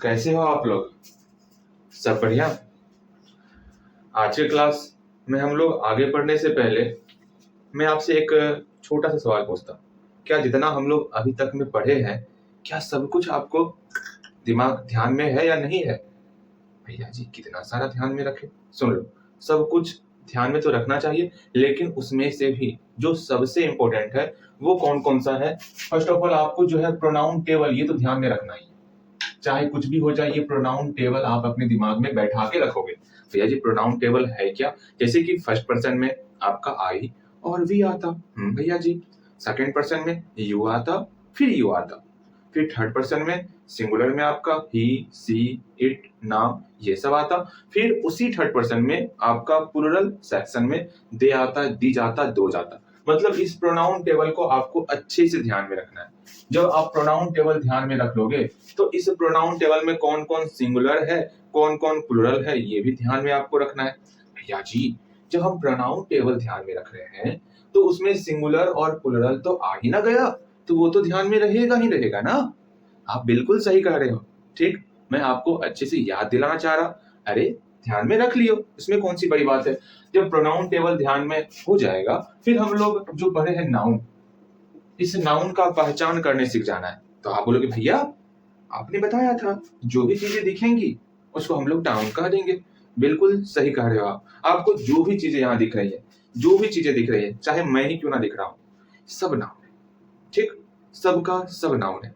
कैसे हो आप लोग? सब बढ़िया। आज के क्लास में हम लोग आगे बढ़ने से पहले मैं आपसे एक छोटा सा सवाल पूछता हूँ। क्या जितना हम लोग अभी तक में पढ़े हैं, क्या सब कुछ आपको दिमाग ध्यान में है या नहीं है? भैया जी कितना सारा ध्यान में रखे। सुन लो, सब कुछ ध्यान में तो रखना चाहिए, लेकिन उसमें से भी जो सबसे इम्पोर्टेंट है वो कौन कौन सा है? फर्स्ट ऑफ ऑल आपको जो है प्रोनाउन टेबल, ये तो ध्यान में रखना ही है। चाहे कुछ भी हो जाए, ये प्रोनाउन टेबल आप अपने दिमाग में बैठा के रखोगे। भैया जी प्रोनाउन टेबल है क्या? जैसे कि फर्स्ट पर्सन में आपका आई और वी आता, भैया जी। सेकंड पर्सन में यू आता, फिर यू आता। फिर थर्ड पर्सन में सिंगुलर में आपका ही, सी, इट, नाम, ये सब आता। फिर उसी थर्ड पर्सन में आपका प्लुरल सेक्शन में दे आता, दी जाता, दो जाता। मतलब इस प्रोनाउन टेबल को आपको अच्छे से ध्यान में रखना है। जब आप प्रोनाउन टेबल ध्यान में रख लोगे तो इस प्रोनाउन टेबल में कौन कौन सिंगुलर है, कौन कौन प्लुरल है, ये भी ध्यान में आपको रखना है। भैया जी जब हम प्रोनाउन टेबल ध्यान में रख रहे हैं तो उसमें सिंगुलर और प्लुरल तो आ ही ना गया, तो वो तो ध्यान में रहेगा ही रहेगा ना। आप बिल्कुल सही कह रहे हो। ठीक, मैं आपको अच्छे से याद दिलाना चाह रहा। अरे ध्यान में रख लियो, इसमें कौन सी बड़ी बात है। जब प्रोनाउन टेबल ध्यान में हो जाएगा, फिर हम लोग जो पढ़े हैं नाउन, इस नाउन का पहचान करने सीख जाना है। तो आप बोलोगे भैया आपने बताया था जो भी चीजें दिखेंगी उसको हम लोग नाउन कह देंगे। बिल्कुल सही कह रहे हो आप। आपको जो भी चीजें यहाँ दिख रही है, जो भी चीजें दिख रही है, चाहे मैं ही क्यों ना दिख रहा हूँ, सब नाउन है। ठीक, सबका सब नाउन है।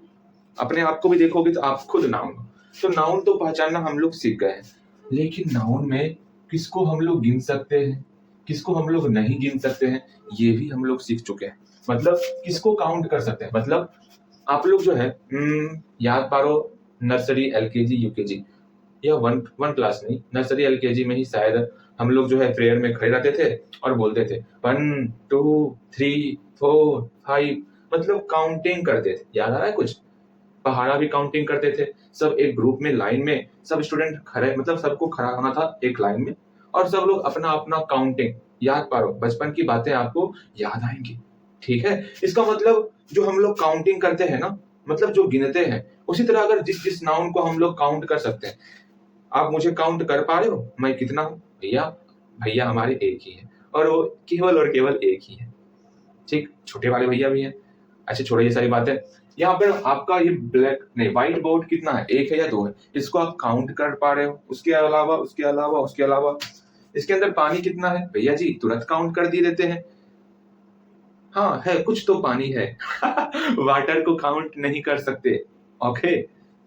अपने आप को भी देखोगे तो आप खुद नाउन हो। तो नाउन तो पहचानना हम लोग सीख गए हैं, लेकिन नाउन में किसको हम लोग गिन सकते हैं, किसको हम लोग नहीं गिन सकते हैं, ये भी हम लोग सीख चुके हैं। मतलब किसको काउंट कर सकते हैं। मतलब आप लोग जो है याद पारो, नर्सरी एलकेजी यूकेजी या वन वन क्लास नहीं, नर्सरी एलकेजी में ही शायद हम लोग जो है प्रेयर में खड़े रहते थे और बोलते थे 1 2 3 4 5, मतलब काउंटिंग करते थे। याद आ रहा है कुछ? पहाड़ा भी काउंटिंग करते थे। सब एक ग्रुप में लाइन में सब स्टूडेंट खड़े, मतलब सबको खड़ा होना था एक लाइन में, और सब लोग अपना अपना काउंटिंग। याद पारो, बचपन की बातें आपको याद आएंगी। ठीक है, इसका मतलब जो हम लोग काउंटिंग करते हैं ना, मतलब जो गिनते हैं, उसी तरह अगर जिस जिस नाउन को हम लोग काउंट कर सकते हैं। आप मुझे काउंट कर पा रहे हो मैं कितना हूं? भैया भैया हमारे एक ही है, और वो केवल और केवल एक ही है। ठीक, छोटे वाले भैया भी हैं। अच्छा छोड़ो ये सारी बातें। यहाँ पर आपका ये ब्लैक नहीं व्हाइट बोर्ड कितना है, एक है या दो है, इसको आप काउंट कर पा रहे हो? उसके अलावा उसके अलावा उसके अलावा इसके अंदर पानी कितना है? भैया जी तुरंत काउंट कर दिए देते हैं। हाँ है, कुछ तो पानी है। वाटर को काउंट नहीं कर सकते। ओके,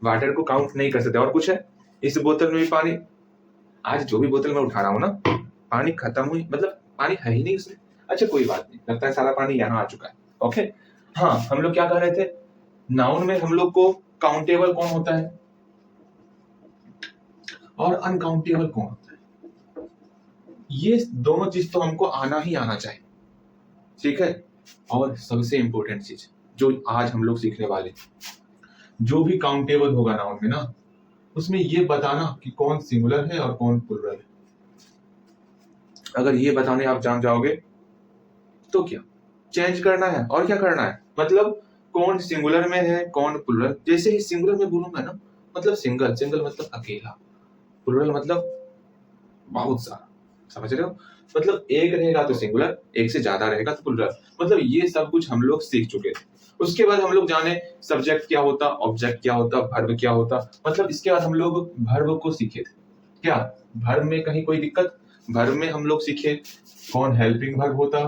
वाटर को काउंट नहीं कर सकते। और कुछ है? इस बोतल में भी पानी, आज जो भी बोतल मैं उठा रहा हूँ ना, पानी खत्म हुई, मतलब पानी है ही नहीं उसमें। अच्छा कोई बात नहीं, लगता है सारा पानी यहाँ आ चुका है। ओके, हाँ हम लोग क्या कर रहे थे, नाउन में हम लोग को काउंटेबल कौन होता है और अनकाउंटेबल कौन होता है, ये दोनों चीज तो हमको आना ही आना चाहिए। ठीक है, और सबसे इंपॉर्टेंट चीज जो आज हम लोग सीखने वाले, जो भी काउंटेबल होगा नाउन में ना, उसमें ये बताना कि कौन सिंगुलर है और कौन प्लुरल है। अगर ये बताने आप जान जाओगे तो क्या चेंज करना है और क्या करना है, मतलब कौन सिंगुलर में है कौन प्लुरल। जैसे ही सिंगुलर में बोलूंगा ना, मतलब सिंगल, सिंगल मतलब अकेला, प्लुरल मतलब बहुत सारा। समझ रहे हो? मतलब एक रहेगा तो सिंगुलर, एक से ज्यादा रहेगा तो प्लुरल। मतलब ये सब कुछ हम लोग सीख चुके थे। उसके बाद हम लोग जाने सब्जेक्ट क्या होता, ऑब्जेक्ट क्या होता, वर्ब क्या होता। मतलब इसके बाद हम लोग वर्ब को सीखे थे। क्या वर्ब में कहीं कोई दिक्कत? वर्ब में हम लोग सीखे कौन हेल्पिंग वर्ब होता,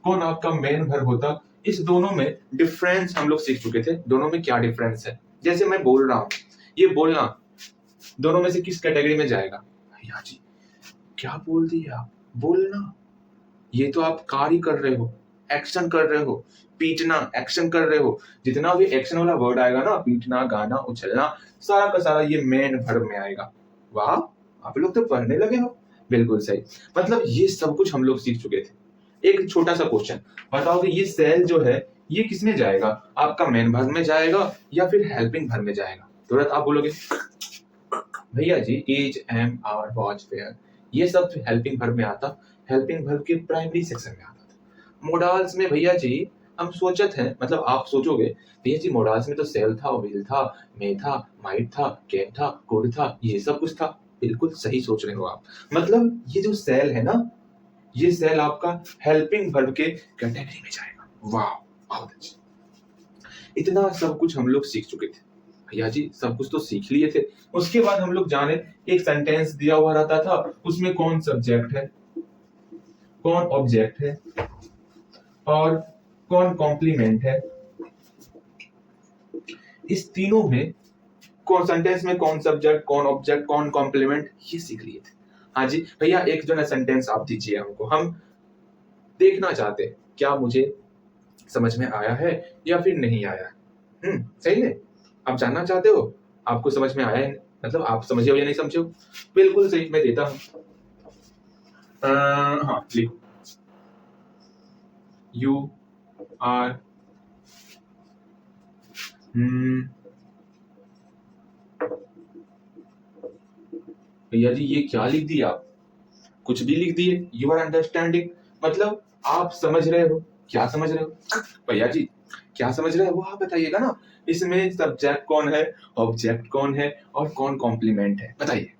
कौन आपका मेन वर्ब होता। इस दोनों में डिफरेंस हम लोग सीख चुके थे, दोनों में क्या डिफरेंस है। जैसे मैं बोल रहा हूं, ये बोलना दोनों में से किस कैटेगरी में जाएगा? भैया जी क्या बोल दिया आप, बोलना, ये तो आप कार्य कर रहे हो, एक्शन कर रहे हो। पीटना एक्शन कर रहे हो। जितना भी एक्शन वाला वर्ड आएगा ना, पीटना, गाना, उछलना, सारा का सारा ये मेन वर्ब में आएगा। वाह, आप लोग तो पढ़ने लगे हो। बिल्कुल सही, मतलब ये सब कुछ हम लोग सीख चुके थे। एक छोटा सा क्वेश्चन बताओ कि ये सेल जो है ये किसमें जाएगा, आपका मेन वर्ब में जाएगा या फिर हेल्पिंग वर्ब में जाएगा? तुरंत आप बोलोगे भैया जी is, am, are, was, were, ये सब हेल्पिंग वर्ब में आता। हेल्पिंग वर्ब के प्राइमरी सेक्शन में आता था। मोडाल्स में भैया जी हम सोचत हैं, मतलब आप सोचोगे भैया जी मॉडल्स में तो सेल था, व्हील था, मे था, माइट था, कैन था, कुड था, ये सब कुछ था। बिल्कुल सही सोच रहे हो आप। मतलब ये जो सेल है ना, ये सेल आपका हेल्पिंग वर्ब के कैटेगरी में जाएगा। वाह, बहुत अच्छा। इतना सब कुछ हम लोग सीख चुके थे भैया जी, सब कुछ तो सीख लिए थे। उसके बाद हम लोग जाने, एक सेंटेंस दिया हुआ रहता था, उसमें कौन सब्जेक्ट है, कौन ऑब्जेक्ट है और कौन कॉम्प्लीमेंट है। इस तीनों में कौन सेंटेंस में कौन सब्जेक्ट, कौन ऑब्जेक्ट, कौन कॉम्प्लीमेंट, ये सीख लिए थे। हाँ जी भैया, एक जो ना सेंटेंस आप दीजिए हमको, हम देखना चाहते हैं क्या मुझे समझ में आया है या फिर नहीं आया। सही है। आप जानना चाहते हो आपको समझ में आया है, मतलब आप समझे हो या नहीं समझे हो। बिल्कुल सही, मैं देता हूं। हाँ लिखो, यू आर भैया जी ये क्या लिख दिया आप, कुछ भी लिख दिए। यू आर अंडरस्टैंडिंग, मतलब आप समझ रहे हो। क्या समझ रहे हो भैया जी, क्या समझ रहे हो वो आप बताइएगा ना। इसमें सब्जेक्ट कौन है, ऑब्जेक्ट कौन है और कौन कॉम्प्लीमेंट है, बताइए।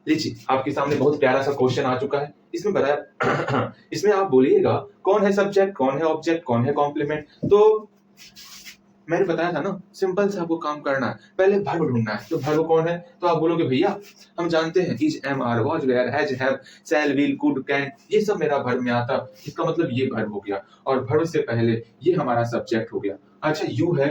लीजिए आपके सामने बहुत प्यारा सा क्वेश्चन आ चुका है। इसमें बताया इसमें आप बोलिएगा कौन है सब्जेक्ट, कौन है ऑब्जेक्ट, कौन है कॉम्प्लीमेंट। तो मैंने बताया था ना, सिंपल से आपको काम करना है, पहले वर्ब ढूंढना है। तो वर्ब कौन है, तो आप बोलोगे भैया हम जानते हैं is, am, are, was, were, has, have, shall, will, could, can, ये सब मेरा वर्ब में आता। इसका मतलब ये वर्ब हो गया, और वर्ब से पहले ये हमारा सब्जेक्ट हो गया। अच्छा यू है,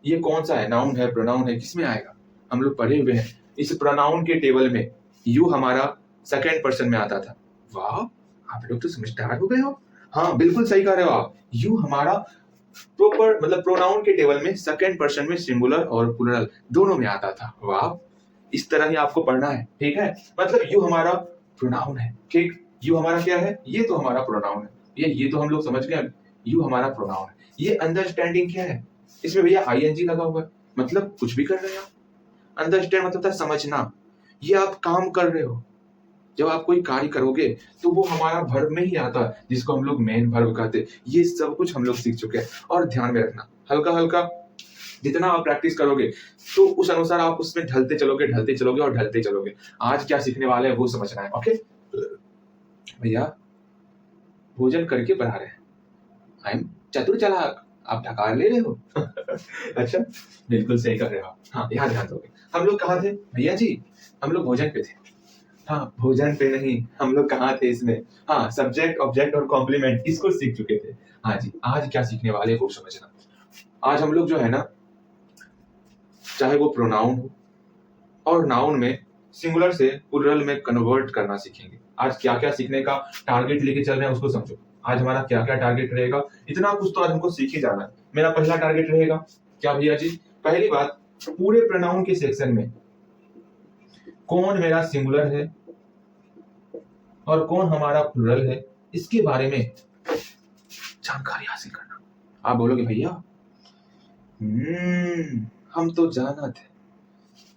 ये कौन सा है, नाउन है, प्रोनाउन है, किसमें आएगा, हम लोग पढ़े हुए हैं इस प्रोनाउन के टेबल में यू हमारा सेकेंड पर्सन में आता था। वाह, आप लोग तो समझदार हो गए हो। हाँ बिल्कुल सही कह रहे हो आप, यू हमारा प्रॉपर मतलब प्रोनाउन के टेबल में सेकंड पर्सन में सिंगुलर और प्लूरल दोनों में आता था। वाह, इस तरह ही आपको पढ़ना है, ठीक है। मतलब यू हमारा प्रोनाउन है, ठीक। यू हमारा क्या है, ये तो हमारा प्रोनाउन है, ये तो हम लोग समझ गए। यू हमारा प्रोनाउन है। ये अंडरस्टैंडिंग क्या है, इसमें भैया आईएनजी लगा हुआ है, मतलब कुछ भी कर रहे हैं आप। अंडरस्टैंड मतलब था समझना, ये आप काम कर रहे हो। जब आप कोई कार्य करोगे तो वो हमारा वर्ब में ही आता है, जिसको हम लोग मेन वर्ब कहते हैं। ये सब कुछ हम लोग सीख चुके हैं। और ध्यान में रखना, हल्का हल्का जितना आप प्रैक्टिस करोगे तो उस अनुसार आप उसमें ढलते चलोगे, ढलते चलोगे और ढलते चलोगे। आज क्या सीखने वाले हैं वो समझना है। ओके भैया, भोजन करके पढ़ा रहे हैं, आई एम चतुर चालाक, आप ढकार ले रहे हो अच्छा, बिल्कुल सही कर रहे हो आप। हाँ यहाँ ध्यान दोगे। हम लोग कहाँ थे भैया जी, हम लोग भोजन पे थे। हाँ भोजन पे नहीं, हम लोग कहाँ थे इसमें। हाँ सब्जेक्ट, ऑब्जेक्ट और कॉम्प्लीमेंट, इसको सीख चुके थे। हाँ जी, आज क्या सीखने वाले हैं वो समझना। आज हम लोग जो है ना, चाहे वो प्रोनाउन हो और नाउन में सिंगुलर से प्लूरल में कन्वर्ट करना सीखेंगे। आज क्या क्या सीखने का टारगेट लेके चल रहे हैं उसको समझो। आज हमारा क्या क्या टारगेट रहेगा, इतना कुछ तो आज हमको सीख ही जाना है। मेरा पहला टारगेट रहेगा क्या भैया जी, पहली बात, पूरे प्रोनाउन के सेक्शन में कौन मेरा सिंगुलर है और कौन हमारा प्लूरल है, इसके बारे में जानकारी हासिल करना। आप बोलोगे भैया हम तो जाना थे,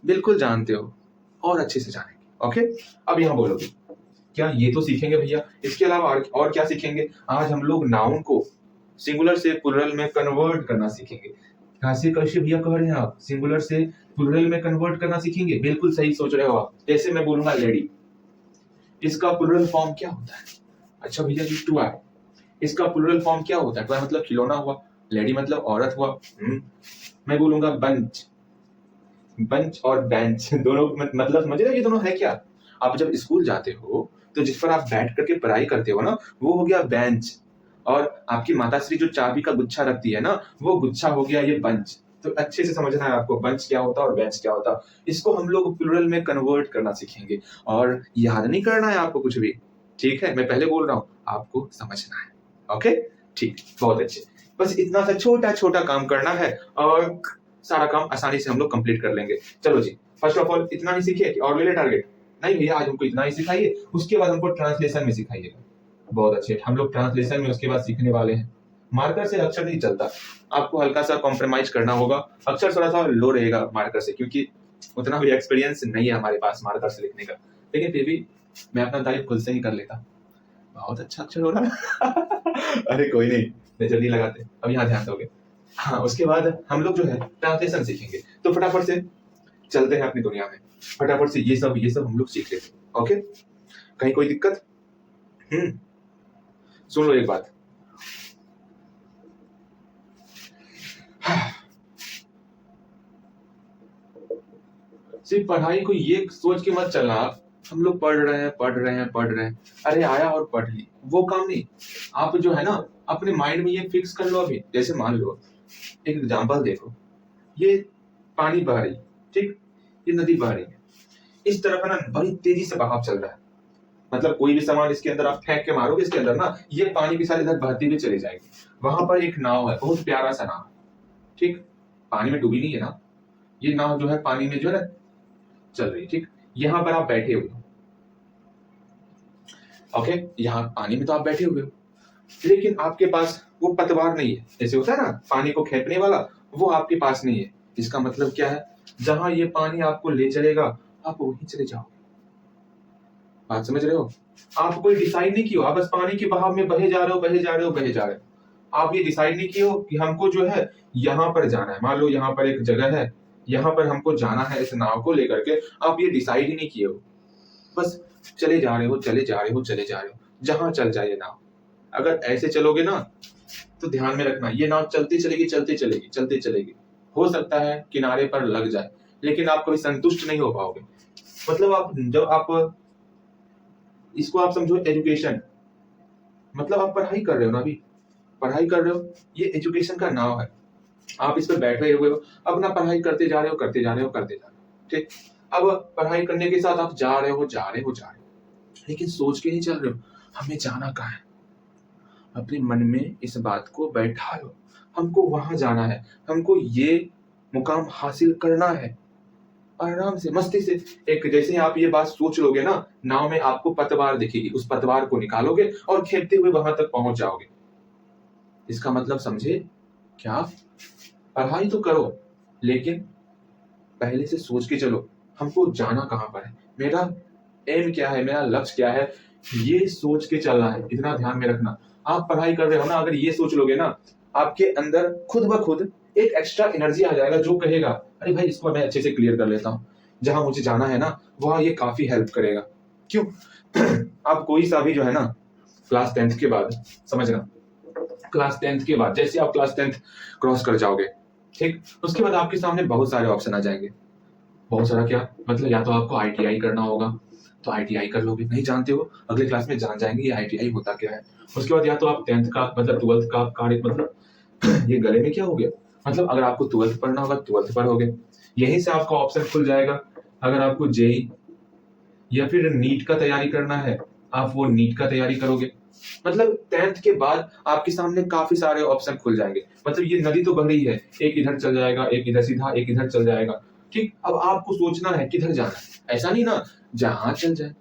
बिल्कुल जानते हो और अच्छे से जानेंगे। ओके, अब यहां बोलोगे क्या ये तो सीखेंगे भैया, इसके अलावा और क्या सीखेंगे। आज हम लोग नाउन को सिंगुलर से प्लूरल में कन्वर्ट करना सीखेंगे। कैसे कैसे भैया कह रहे हैं आप, सिंगुलर से प्लूरल में कन्वर्ट करना सीखेंगे, बिल्कुल सही सोच रहे हो आप। जैसे मैं बोलूंगा लेडी, इसका प्लूरल फॉर्म क्या होता है। अच्छा भैया जी टॉय, इसका प्लूरल फॉर्म क्या होता है। टॉय मतलब खिलौना हुआ, लेडी मतलब औरत हुआ। मैं बोलूंगा बंच, बंच और बेंच दोनों मतलब समझ रहे हो ये दोनों है क्या। आप जब स्कूल जाते हो तो जिस पर आप बैठ करके पढ़ाई करते हो ना, वो हो गया बेंच। और आपकी माताश्री जो चाबी का गुच्छा रखती है ना, वो गुच्छा हो गया ये बंच। तो अच्छे से समझना है आपको, बंच क्या होता है और बेंच क्या होता है। इसको हम लोग प्लूरल में कन्वर्ट करना सीखेंगे। और याद नहीं करना है आपको कुछ भी, ठीक है, मैं पहले बोल रहा हूँ, आपको समझना है। ओके ठीक, बहुत अच्छे। बस इतना सा छोटा छोटा काम करना है और सारा काम आसानी से हम लोग कंप्लीट कर लेंगे। चलो जी, फर्स्ट ऑफ ऑल इतना ही सीखिए कि और ले ले टारगेट। नहीं भैया आज हमको इतना ही सिखाइए, उसके बाद हमको ट्रांसलेशन में सिखाइएगा। बहुत अच्छे, हम लोग ट्रांसलेशन में उसके बाद सीखने वाले हैं। मार्कर से अक्षर नहीं चलता, आपको हल्का सा कॉम्प्रोमाइज करना होगा। अक्षर थोड़ा सा लो रहेगा मार्कर से, क्योंकि उतना भी एक्सपीरियंस नहीं है हमारे पास मार्कर से लिखने का। लेकिन फिर भी मैं अपना तारीफ खुद से ही कर लेता। बहुत अच्छा अक्षर हो रहा है अरे कोई नहीं, जल्दी लगाते, अब यहाँ ध्यान दोगे। हाँ, उसके बाद हम लोग जो है ट्रांसलेशन सीखेंगे, तो फटाफट से चलते हैं अपनी दुनिया में, फटाफट से ये सब हम लोग सीख लेते हैं। ओके, कहीं कोई दिक्कत? सुन लो एक बात, सिर्फ पढ़ाई को ये सोच के मत चलना आप, हम लोग पढ़ रहे हैं, अरे आया और पढ़ ली, वो काम नहीं। आप जो है ना अपने माइंड में ये फिक्स कर लो अभी। जैसे मान लो एक एग्जांपल देखो, ये पानी बह रही, ठीक, ये नदी बह रही है, इस तरफ है ना बड़ी तेजी से बहाव चल रहा है, मतलब कोई भी सामान इसके अंदर आप फेंक के मारोगे इसके अंदर ना, ये पानी के साथ इधर बहती हुई चली जाएगी। वहां पर एक नाव है, बहुत प्यारा सा नाव, ठीक, पानी में डूबी नहीं है ना, ये नाव जो है पानी में जो है चल रही, ठीक। यहाँ पर आप बैठे हुए हो, ओके, यहाँ पानी में तो आप बैठे हुए हो, लेकिन आपके पास वो पतवार नहीं है, जैसे होता है ना पानी को खेपने वाला, वो आपके पास नहीं है। इसका मतलब क्या है, जहां ये पानी आपको ले चलेगा आप वहीं चले जाओगे। बात समझ रहे हो? आप कोई डिसाइड नहीं किया, आप बस पानी के बहाव में बहे जा रहे हो, बहे जा रहे हो, बहे जा रहे हो। आप ये डिसाइड नहीं किए हो कि हमको जो है यहाँ पर जाना है। मान लो यहाँ पर एक जगह है, यहाँ पर हमको जाना है इस नाव को लेकर के, आप ये डिसाइड ही नहीं किए हो, बस चले जा रहे हो, चले जा रहे हो, चले जा रहे हो, जहां चल जाए नाव। अगर ऐसे चलोगे ना तो ध्यान में रखना, ये नाव चलती चलेगी, चलती चलेगी, चलती चलेगी, हो सकता है किनारे पर लग जाए, लेकिन आप कभी संतुष्ट नहीं हो पाओगे। मतलब आप जब आप इसको आप समझो एजुकेशन, मतलब आप पढ़ाई कर रहे हो ना, अभी पढ़ाई कर रहे हो, ये एजुकेशन का नाव है, आप इस पर बैठे हुए हो, अपना पढ़ाई करते जा रहे हो, करते जा रहे हो, करते जा रहे हो, ठीक। अब पढ़ाई करने के साथ आप जा रहे हो, जा रहे हो, जा रहे हो, लेकिन सोच के नहीं चल रहे हो हमें जाना कहाँ है। अपने मन में इस बात को बैठा लो, हमको वहां जाना है, हमको ये मुकाम हासिल करना है। आराम से मस्ती से, एक जैसे आप ये बात सोच लोगे ना, नाव में आपको पतवार दिखेगी, उस पतवार को निकालोगे और खेपते हुए वहां तक पहुंच जाओगे। इसका मतलब समझे क्या? पढ़ाई तो करो, लेकिन पहले से सोच के चलो हमको जाना कहां पर है, मेरा एम क्या है, मेरा लक्ष्य क्या है, ये सोच के चलना है। इतना ध्यान में रखना, आप पढ़ाई कर रहे हो ना, अगर ये सोच लोगे ना, आपके अंदर खुद ब खुद एक एक्स्ट्रा एनर्जी आ जाएगा जो कहेगा अरे भाई इसको मैं अच्छे से क्लियर कर लेता हूँ, जहां मुझे जाना है ना वहां ये काफी हेल्प करेगा। क्यों? आप कोई सा भी जो है ना क्लास 10th के बाद, समझना, क्लास 10th के बाद जैसे आप क्लास 10th क्रॉस कर जाओगे, ठीक, उसके बाद आपके सामने बहुत सारे ऑप्शन आ जाएंगे। बहुत सारा क्या मतलब, या तो आपको आईटीआई करना होगा तो आईटीआई कर लोगे, नहीं जानते हो अगले क्लास में जान जाएंगे ये आईटीआई होता क्या है। उसके बाद या तो आप 10th का मतलब 12th का कार्य, मतलब ये गले में क्या हो गया, मतलब अगर आपको 12th पढ़ना होगा 12th पढ़ोगे, यहीं से आपका ऑप्शन खुल जाएगा। अगर आपको जेई या फिर नीट का तैयारी करना है, आप वो नीट का तैयारी करोगे। मतलब 10th के बाद आपके सामने काफी सारे ऑप्शन खुल जाएंगे। मतलब ये नदी तो बह रही है, एक इधर चल जाएगा, एक इधर सीधा, एक इधर चल जाएगा, ठीक। अब आपको सोचना है किधर जाना है, ऐसा नहीं ना जहां चल जाए,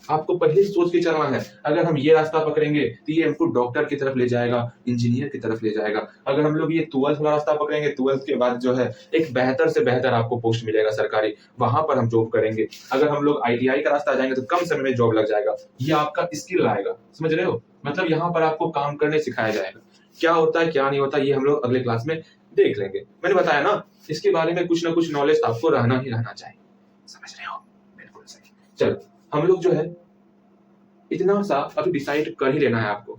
आपको पहले सोच के चलना है। अगर हम ये रास्ता पकड़ेंगे तो ये हमको डॉक्टर की तरफ ले जाएगा, इंजीनियर की तरफ ले जाएगा। अगर हम लोग ये 12th वाला रास्ता पकड़ेंगे, 12th के बाद जो है एक बेहतर से बेहतर आपको पोस्ट मिलेगा सरकारी, वहां पर हम जॉब करेंगे। अगर हम लोग आईटीआई का रास्ता जाएंगे तो कम समय में जॉब लग जाएगा, ये आपका स्किल आएगा, समझ रहे हो? मतलब यहाँ पर आपको काम करने सिखाया जाएगा। क्या होता है क्या नहीं होता ये हम लोग अगले क्लास में देख लेंगे। मैंने बताया ना, इसके बारे में कुछ ना कुछ नॉलेज आपको रहना ही रहना चाहिए, समझ रहे हो? बिल्कुल सही। चलो, हम लोग जो है इतना सा अभी डिसाइड कर ही लेना है आपको।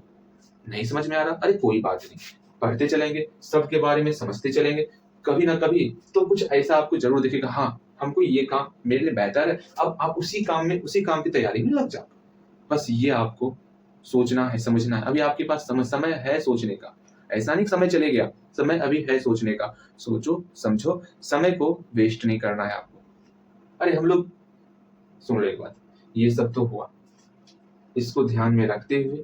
नहीं समझ में आ रहा, अरे कोई बात नहीं, पढ़ते चलेंगे, सबके बारे में समझते चलेंगे, कभी ना कभी तो कुछ ऐसा आपको जरूर दिखेगा, हाँ हमको ये काम मेरे लिए बेहतर है, अब आप उसी काम की तैयारी में लग जाओ। बस ये आपको सोचना है, समझना है। अभी आपके पास समय है सोचने का, ऐसा नहीं समय चले गया, समय अभी है सोचने का। सोचो समझो, समय को वेस्ट नहीं करना है आपको। अरे हम लोग, सुन लो एक बात, ये सब तो हुआ, इसको ध्यान में रखते हुए,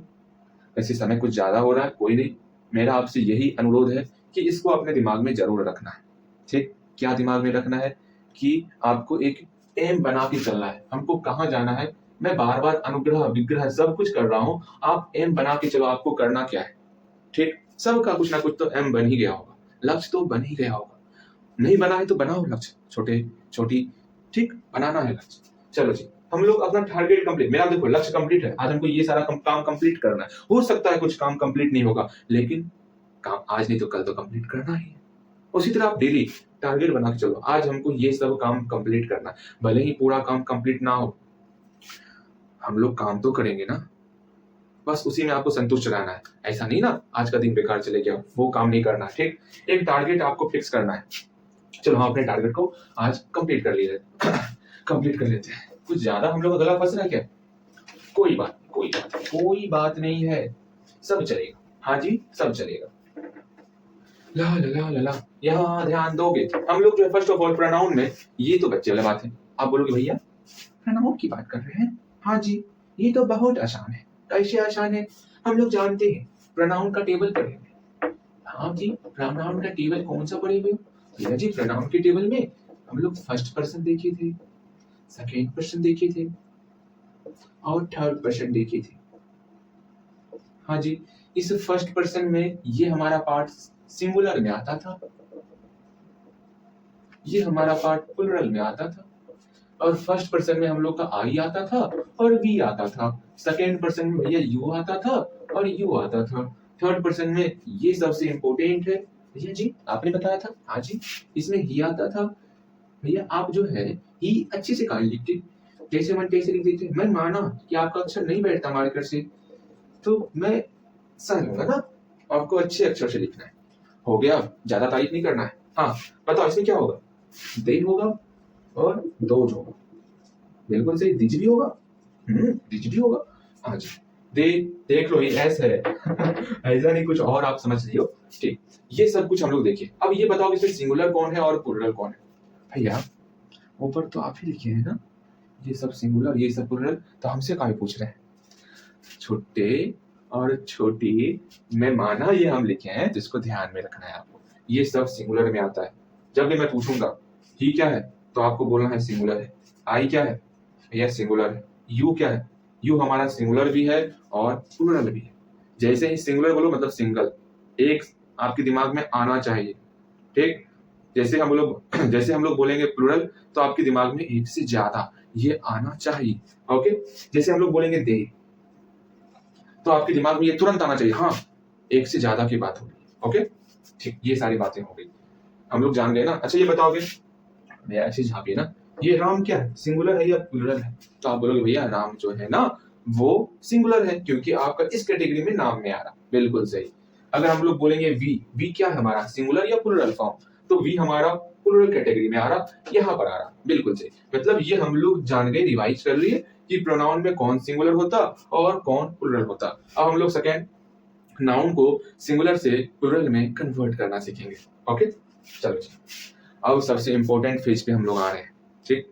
ऐसे समय कुछ ज्यादा हो रहा है, कोई नहीं, मेरा आपसे यही अनुरोध है कि इसको अपने दिमाग में जरूर रखना है, ठीक। क्या दिमाग में रखना है कि आपको एक एम बना के चलना है, हमको कहाँ जाना है। मैं बार बार अनुग्रह विग्रह सब कुछ कर रहा हूँ, आप एम बना के चलो, आपको करना क्या है, ठीक। सबका कुछ ना कुछ तो एम बन ही गया होगा, लक्ष्य तो बन ही गया होगा। नहीं बना है तो बनाओ लक्ष्य, छोटे छोटी, ठीक, बनाना है लक्ष्य। चलो जी, हम लोग अपना टारगेट कंप्लीट, मेरा देखो लक्ष्य कंप्लीट है, आज हमको ये सारा काम कंप्लीट करना है। हो सकता है कुछ काम कंप्लीट नहीं होगा, लेकिन काम आज नहीं तो कल तो कंप्लीट करना ही है। उसी तरह आप डेली टारगेट बना के चलो, आज हमको ये सब काम कंप्लीट करना है, भले ही पूरा काम कंप्लीट ना हो, हम लोग काम तो करेंगे ना, बस उसी में आपको संतुष्ट रहना है। ऐसा नहीं ना आज का दिन बेकार चले गया, वो काम नहीं करना, ठीक। एक टारगेट आपको फिक्स करना है। चलो हम अपने टारगेट को आज कंप्लीट कर लिए कंप्लीट कर लेते हैं। कुछ ज्यादा हम लोग का गला फंस रहा है क्या? कोई बात नहीं है, सब चलेगा। हाँ जी, सब चलेगा। ला ला ला ला ला, यहाँ ध्यान दोगे। हम लोग जो है फर्स्ट ऑफ ऑल प्रोनाउन में, ये तो बच्चे वाली बात है। आप बोलोगे भैया प्रोनाउन की बात कर रहे हैं? हाँ जी, ये तो बहुत आसान है। कैसे आसान है? हम लोग जानते हैं, प्रोनाउन का टेबल पढ़े हुए। हाँ जी, प्रोनाउन का टेबल कौन सा पढ़े हुए? भैया जी प्रोनाउन के टेबल में हम लोग फर्स्ट पर्सन देखे थे, सेकेंड पर्सन देखे थे और थर्ड पर्सन देखे थे। हाँ जी, इस फर्स्ट पर्सन में ये हमारा पार्ट सिंगुलर में आता था, ये हमारा पार्ट प्लुरल में आता था, और फर्स्ट पर्सन में हम लोग का आई आता था और वी आता था, सेकेंड पर्सन में भैया यू आता था और यू आता था, थर्ड पर्सन में ये सबसे इंपॉर्टेंट है भैया जी, आपने बताया था। हाँ जी, इसमें ही आता था। भैया आप जो है ही अच्छे से कहानी लिखते, जैसे मन तैसे लिख देते। मैं माना कि आपका अक्षर नहीं बैठता मार्कर से, तो मैं सह लूंगा ना, आपको अच्छे अक्षर से लिखना है। हो गया, ज्यादा तारीफ नहीं करना है। हाँ बताओ इसमें क्या होगा? दे होगा और दोज होगा, बिल्कुल सही। दिज भी होगा, दिज भी होगा। हाँ जी, दे देख लो, ये एस है ऐसा नहीं कुछ और आप समझ लियो, ठीक। ये सब कुछ हम लोग देखिए। अब ये बताओ इसमें सिंगुलर कौन है और प्लुरल कौन है? भैया ऊपर तो आप ही लिखे हैं ना, ये सब सिंगुलर ये सब प्लुरल, तो हमसे काहे पूछ रहे हैं? छोटे और छोटी में माना ये हम लिखे हैं, तो इसको ध्यान में रखना है आपको। ये सब सिंगुलर में आता है। जब भी मैं पूछूंगा ही क्या है, तो आपको बोलना है सिंगुलर है। आई क्या है? भैया सिंगुलर है। यू क्या है? यू हमारा सिंगुलर भी है और प्लुरल भी है। जैसे ही सिंगुलर बोलो मतलब सिंगल, एक आपके दिमाग में आना चाहिए, ठीक। जैसे हम लोग बोलेंगे प्लुरल, तो आपके दिमाग में एक से ज्यादा ये आना चाहिए, ओके। जैसे हम लोग बोलेंगे दे, तो आपके दिमाग में ये तुरंत आना चाहिए, हाँ एक से ज्यादा की बात होगी, ओके ठीक। ये सारी बातें हो गई, हम लोग जान गए ना। अच्छा ये बताओगे, भैया ऐसे झापिए ना, ये राम क्या है, सिंगुलर है या प्लुरल है? तो आप बोलोगे भैया राम जो है ना वो सिंगुलर है, क्योंकि आपका इस कैटेगरी में नाम में आ रहा, बिल्कुल सही। अगर हम लोग बोलेंगे वी क्या है हमारा, सिंगुलर या प्लुरल फॉर्म? तो वी हमारा प्लुरल कैटेगरी में आ रहा, यहाँ पर आ रहा, बिल्कुल सही। मतलब ये हम लोग जान गए, रिवाइज कर लिए कि प्रोनाउन में कौन सिंगुलर होता और कौन प्लुरल होता। अब हम लोग सेकेंड नाउन को सिंगुलर से प्लुरल में कन्वर्ट करना सीखेंगे, ओके चलो जी। अब सबसे इंपॉर्टेंट फेज पे हम लोग आ रहे हैं, ठीक।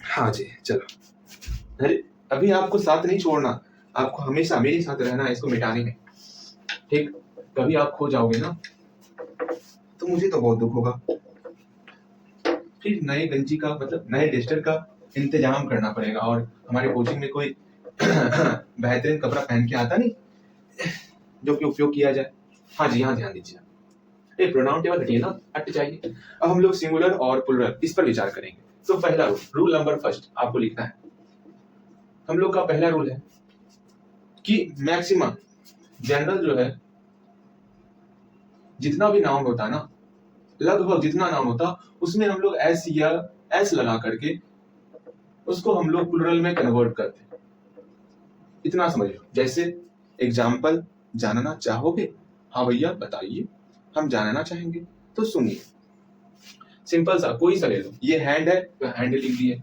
हाँ जी चलो, अरे अभी आपको साथ नहीं छोड़ना, आपको हमेशा मेरे साथ रहना है इसको मिटाने में, ठीक। कभी आप खो जाओगे ना तो मुझे तो बहुत दुख होगा, फिर नए गंजी का मतलब नए टेस्टर का इंतजाम करना पड़ेगा, और हमारे कोचिंग में कोई बेहतरीन कपड़ा पहन के आता नहीं जो कि उपयोग किया जाए। हाँ जी, यहाँ ध्यान दीजिए, ये प्रोनाउन टेबल हटिए ना, हट जाइए। अब हम लोग सिंगुलर और प्लुरल इस पर विचार करेंगे। तो पहला रूल नंबर फर्स्ट आपको लिखना है। हम लोग का पहला रूल है कि मैक्सिमम जनरल जो है जितना भी नाउन होता है ना, लगभग जितना नाउन होता उसमें हम लोग एस या एस लगा करके उसको हम लोग प्लुरल में कन्वर्ट करते हैं। इतना समझ लो। जैसे एग्जाम्पल जानना चाहोगे? हाँ भैया बताइए, हम जानना चाहेंगे। तो सुनिए, सिंपल सा कोई सा ले लो, ये हैंड है तो हैंड लिख दिए,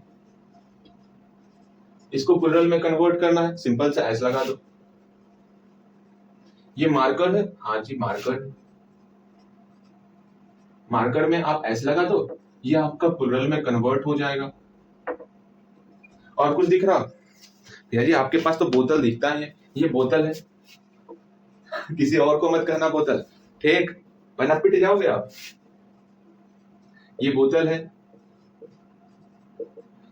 इसको प्लुरल में कन्वर्ट करना है, सिंपल सा एस लगा दो। ये मार्कर है, हाँ जी मार्कर है, मार्कर में आप एस लगा दो, ये आपका प्लुरल में कन्वर्ट हो जाएगा। और कुछ दिख रहा? भैया जी आपके पास तो बोतल दिखता है, ये बोतल है, किसी और को मत कहना बोतल, ठीक, वरना पिट जाओगे आप। ये बोतल है,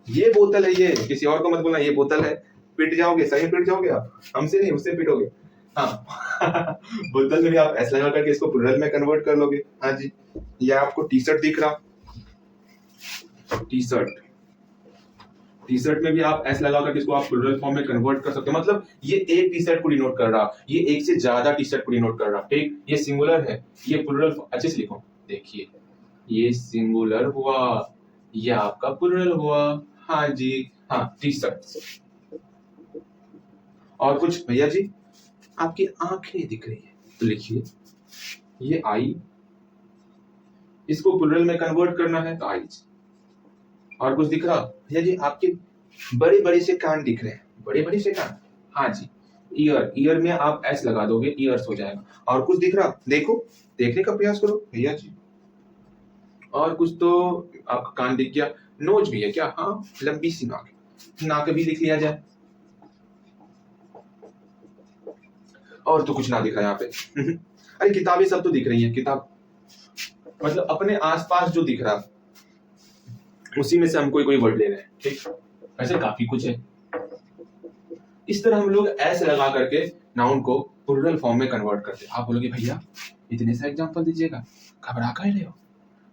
ये बोतल है, ये किसी और को मत बोलना, ये बोतल है, पिट जाओगे, सही पिट जाओगे आप, हमसे नहीं उससे पिटोगे। हाँ बोतल में भी आप ऐसा लगा करके इसको प्लुरल में कन्वर्ट कर लोगे। हाँ जी, ये आपको टी शर्ट दिख रहा, टी शर्ट, टी शर्ट में भी आप एस लगा करके इसको आप प्लूरल फॉर्म में कन्वर्ट कर सकते हो। मतलब ये एक टी शर्ट को डिनोट कर रहा, ये एक से ज्यादा टी शर्ट को डिनोट कर रहा। ठीक, ये सिंगुलर है, ये प्लूरल। अच्छे से लिखो, देखिए ये सिंगुलर हुआ, ये आपका प्लूरल हुआ। हाँ जी, हाँ टी शर्ट। और कुछ भैया जी? आपकी आंखें दिख रही है तो लिखिए ये आई, इसको प्लूरल में कन्वर्ट करना है तो आईज। और कुछ दिख रहा भैया जी? आपके बड़े बड़े से कान दिख रहे हैं, बड़े बड़े से कान। हाँ जी, ईयर, ईयर में आप एस लगा दोगे, ईयर्स हो जाएगा। और कुछ दिख रहा? देखो, देखने का प्रयास करो भैया जी। और कुछ तो आपका कान दिख गया। नोज भी है क्या? हाँ, लंबी सी नाक, नाक भी लिख लिया जाए। और तो कुछ ना दिख रहा यहाँ पे। अरे किताबें सब तो दिख रही हैं, किताब मतलब अपने आसपास जो दिख रहा उसी में से हम कोई वर्ड ले रहे हैं। ठीक, ऐसे काफी कुछ है। इस तरह हम लोग ऐसे लगा करके नाउन को प्लूरल फॉर्म में कन्वर्ट करते हैं। आप बोलोगे भैया इतने से एग्जांपल दीजिएगा, घबरा काहे रहे हो,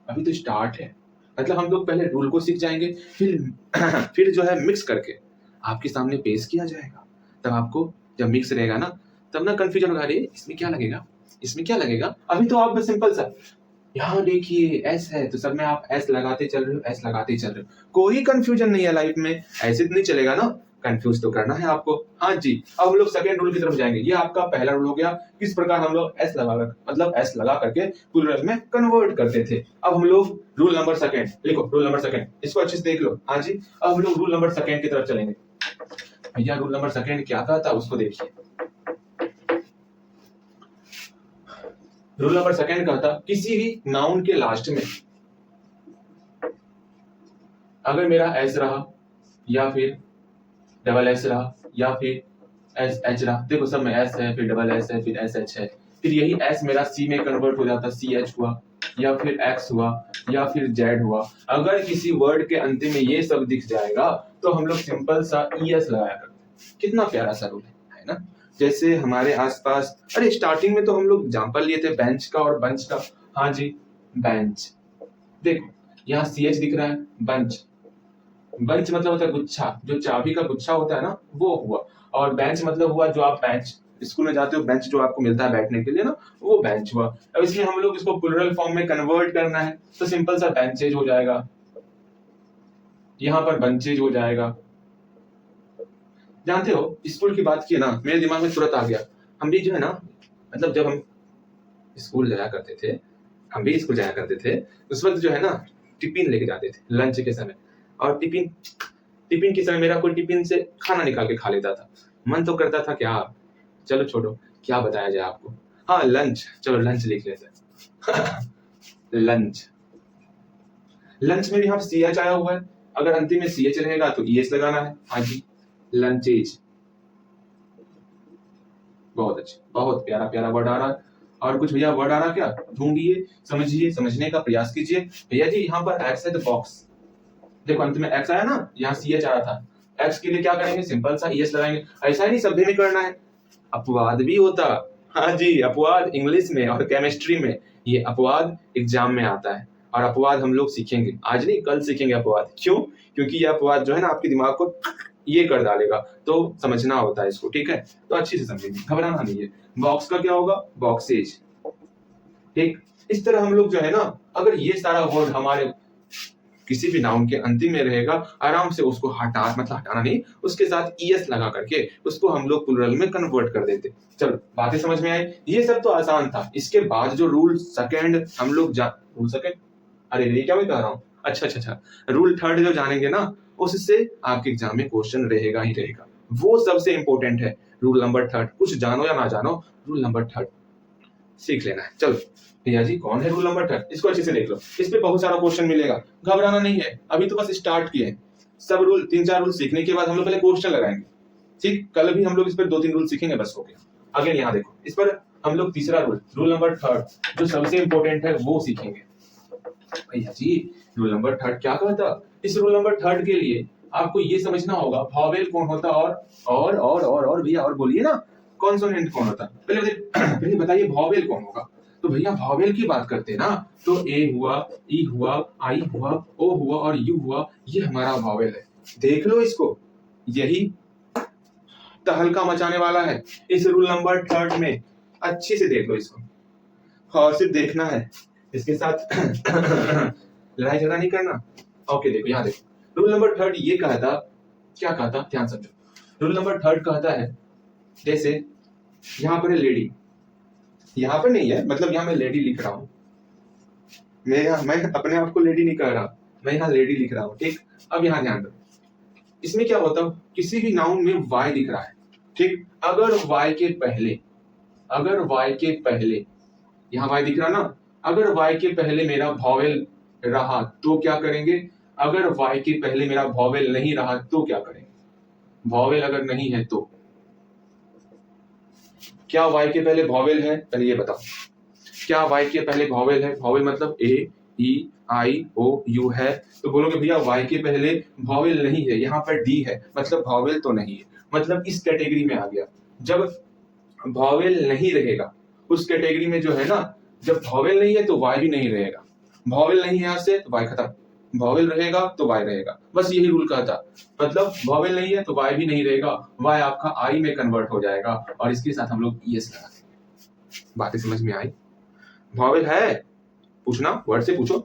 अभी तो स्टार्ट है। मतलब हम लोग पहले रूल को सीख जाएंगे, फिर जो है मिक्स करके आपके सामने पेश किया जाएगा। तब आपको जब मिक्स रहेगा ना, तब ना कंफ्यूजन होगा, अरे इसमें क्या लगेगा, इसमें क्या लगेगा। अभी तो आप बस सिंपल सा यहाँ देखिए एस है तो सब में आप एस लगाते चल रहे हो, एस लगाते चल रहे हो, कोई कंफ्यूजन नहीं है लाइफ में। ऐसे तो नहीं चलेगा ना, कंफ्यूज तो करना है आपको। हाँ जी, अब हम लोग सेकेंड रूल की तरफ जाएंगे। ये आपका पहला रूल हो गया, किस प्रकार हम लोग एस लगा करके प्लूरल में कन्वर्ट करते थे। अब हम लोग रूल नंबर सेकेंड, लिखो रूल नंबर सेकेंड, इसको अच्छे से देख लो। हाँ जी, अब हम लोग रूल नंबर सेकेंड की तरफ चलेंगे। भैया रूल नंबर सेकेंड क्या कहता है उसको देखिए। रूल नंबर सेकेंड कहता किसी भी नाउन के लास्ट में अगर मेरा एस रहा या फिर डबल एस रहा या फिर एस एच रहा, देखो सब में एस है, फिर डबल एस है, फिर एस एच है, फिर यही एस मेरा सी में कन्वर्ट हो जाता, सी एच हुआ या फिर एक्स हुआ या फिर जेड हुआ। अगर किसी वर्ड के अंतिम में ये सब दिख जाएगा तो हम लोग सिंपल सा ई एस लगाया करते। कितना प्यारा सा रूल है ना। जैसे हमारे आसपास, अरे स्टार्टिंग में तो हम लोग एग्जांपल लिए थे बेंच का और बंच का। हाँ जी, बेंच, देखो यहाँ सी एच दिख रहा है, बंच, बंच मतलब होता है गुच्छा, जो चाबी का गुच्छा होता है ना वो हुआ। और बेंच मतलब हुआ जो आप बेंच स्कूल में जाते हो, बेंच जो आपको मिलता है बैठने के लिए ना, वो बेंच हुआ। अब इसलिए हम लोग इसको प्लूरल फॉर्म में कन्वर्ट करना है तो सिंपल सा बेंचेज हो जाएगा, यहाँ पर बंचेज हो जाएगा। जानते हो स्कूल की बात की ना, मेरे दिमाग में तुरंत आ गया, हम भी जो है ना, मतलब जब हम स्कूल जाया करते थे, हम भी स्कूल जाया करते थे, उस वक्त जो है ना टिफिन लेके जाते थे लंच के समय। और टिफिन के समय मेरा कोई टिफिन से खाना निकाल के खा लेता था। मन तो करता था क्या, चलो छोड़ो क्या बताया जाए आपको। हाँ लंच, चलो लंच लिख लेते हैं। लंच, लंच में भी यहाँ सी एच आया हुआ है, अगर अंतिम में सी एच रहेगा तो ई एस लगाना है। हाँ जी, लंचेज, बहुत अच्छा, बहुत प्यारा प्यारा वर्ड आ रहा। और कुछ भैया वर्ड आ रहा क्या, ढूंढिए, समझिए, समझने का प्रयास कीजिए। भैया जी यहाँ पर एक्स है तो बॉक्स, देखो अंत में एक्स आया ना, यहाँ सी एच आया था, एक्स के लिए क्या करेंगे, सिंपल सा ई एस लगाएंगे। ऐसा ही नहीं सभी में करना है, अपवाद भी होता। हाँ जी, अपवाद इंग्लिश में और केमिस्ट्री में, ये अपवाद एग्जाम में आता है। और अपवाद हम लोग सीखेंगे, आज नहीं कल सीखेंगे अपवाद। क्यों? क्योंकि ये अपवाद जो है ना आपके दिमाग को ये कर डालेगा, तो समझना होता है इसको। ठीक है, तो अच्छे से समझेंगे, घबराना नहीं है। बॉक्स का क्या होगा, बॉक्सेज। ठीक, इस तरह हम लोग जो है ना, अगर ये सारा वर्ड हमारे किसी भी नाउन के अंतिम में रहेगा, आराम से उसको हटाना नहीं, उसके साथ ईएस लगा करके उसको हम लोग प्लूरल में कन्वर्ट कर देते। चलो बातें समझ में आई, ये सब तो आसान था। इसके बाद जो रूल सेकंड हम लोग रूल सेकंड, अरे ये क्या मैं कह रहा हूँ, अच्छा, रूल थर्ड जो जानेंगे ना, उससे आपके एग्जाम में क्वेश्चन रहेगा ही रहेगा, वो सबसे इंपॉर्टेंट है। रूल नंबर थर्ड, कुछ जानो या ना जानो, रूल नंबर थर्ड सीख लेना है। चलो भैया जी कौन है रूल नंबर थर्ड, इसको अच्छे से देख लो, इस पे बहुत सारा क्वेश्चन मिलेगा, घबराना नहीं है, अभी तो बस स्टार्ट किए हैं। सब रूल 3-4 रूल सीखने के बाद हम लोग पहले क्वेश्चन लगाएंगे। ठीक, कल भी हम लोग इस पर 2-3 रूल सीखेंगे, बस हो गया। अगेन यहाँ देखो, इस पर हम लोग तीसरा रूल नंबर थर्ड जो सबसे इंपॉर्टेंट है वो सीखेंगे। भैया जी रूल नंबर थर्ड क्या कहता, इस रूल नंबर थर्ड के लिए आपको ये समझना होगा वॉवेल कौन होता, और भैया और बोलिए ना, कॉन्सोनेंट कौन होता। पहले बताइए वॉवेल कौन होगा। तो भैया वॉवेल की बात करते हैं ना, तो ए हुआ, ई हुआ, आई हुआ, ओ हुआ और यू हुआ, ये हमारा वॉवेल है। देख लो इसको, यही तहलका मचाने वाला है इस रूल नंबर 3 में। अच्छे से देख लो इसको, और सिर्फ देखना है, इसके साथ लड़ाई झगड़ा नहीं करना। ओके देखो यहाँ देखो, रूल नंबर 3 ये कहता, क्या कहता, ध्यान समझो। रूल नंबर 3 कहता है, जैसे यहाँ पर है लेडी, यहाँ पर नहीं है, मतलब यहाँ मैं लेडी लिख रहा हूँ, मैं अपने आप को लेडी नहीं कह रहा, मैं यहाँ लेडी लिख रहा हूँ, ठीक। अब यहाँ ध्यान दो, इसमें क्या होता है, किसी भी नाउन में वाई दिख रहा है, ठीक। अगर वाई के पहले, अगर वाई के पहले, यहाँ वाई दिख रहा ना, अगर वाई के पहले मेरा वॉवेल रहा तो क्या करेंगे, अगर वाई के पहले मेरा वॉवेल नहीं रहा तो क्या करेंगे, वॉवेल अगर नहीं है तो क्या वाई के पहले वॉवेल है, पहले ये बताओ, क्या वाई के पहले वॉवेल है, वॉवेल मतलब ए ई आई ओ यू है, तो बोलोगे भैया वाई के पहले वॉवेल नहीं है, यहाँ पर डी है, मतलब वॉवेल तो नहीं है, मतलब इस कैटेगरी में आ गया। जब वॉवेल नहीं रहेगा उस कैटेगरी में जो है ना, जब वॉवेल नहीं है तो वाई भी नहीं रहेगा, वॉवेल नहीं है यहाँ से तो वाई खत्म, वॉवेल रहेगा तो वाई रहेगा, बस यही रूल कहता। मतलब वॉवेल नहीं है तो वाई भी नहीं रहेगा, वाई आपका आई में कन्वर्ट हो जाएगा, और इसके साथ हम लोग ईएस लगा देंगे। बातें समझ में आई? वॉवेल है, पूछना, वर्ड से पूछो,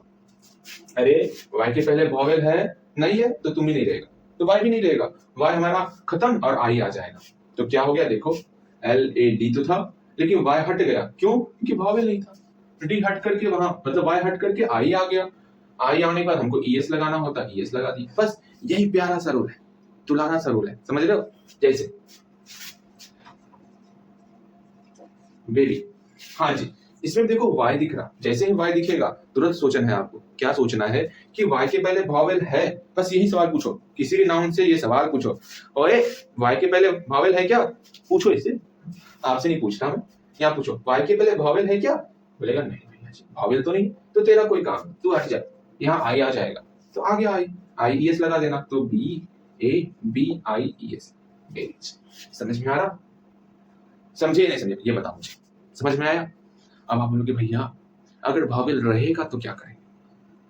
अरे वाई के पहले वॉवेल है, नहीं है तो तुम ही नहीं रहेगा, तो वाई भी नहीं रहेगा, वाई हमारा खत्म और आई आ जाएगा। तो क्या हो गया देखो, एल ए डी तो था लेकिन वाई हट गया, क्यों, क्योंकि वॉवेल नहीं था, डी हट करके वहां, मतलब वाई हट करके आई आ गया, आई आने के बाद हमको ईएस लगाना होता, ईएस लगा दी, बस यही प्यारा सा रूल है, तुलाना सा रूल है, समझ रहे हो। जैसे बेबी, हाँ जी, इसमें देखो वाई दिख रहा, जैसे ही वाई दिखेगा तुरंत सोचना है आपको, क्या सोचना है कि वाई के पहले वॉवेल है, बस यही सवाल पूछो, किसी भी नाउन से ये सवाल पूछो, ओए वाई के पहले वॉवेल है क्या, पूछो इससे, आपसे नहीं पूछता मैं, यहाँ पूछो वाई के पहले वॉवेल है क्या, बोलेगा नहीं भैया जी वॉवेल तो नहीं, तो तेरा कोई काम, तू हट जा, यहाँ आई आ जाएगा, तो आ गया आई, आई ईएस लगा देना, तो B A B I ES, समझ में आ रहा, समझे नहीं समझे ये बताओ मुझे, समझ में आया। अब आप बोलोगे भैया अगर वॉवेल रहेगा तो क्या करेंगे,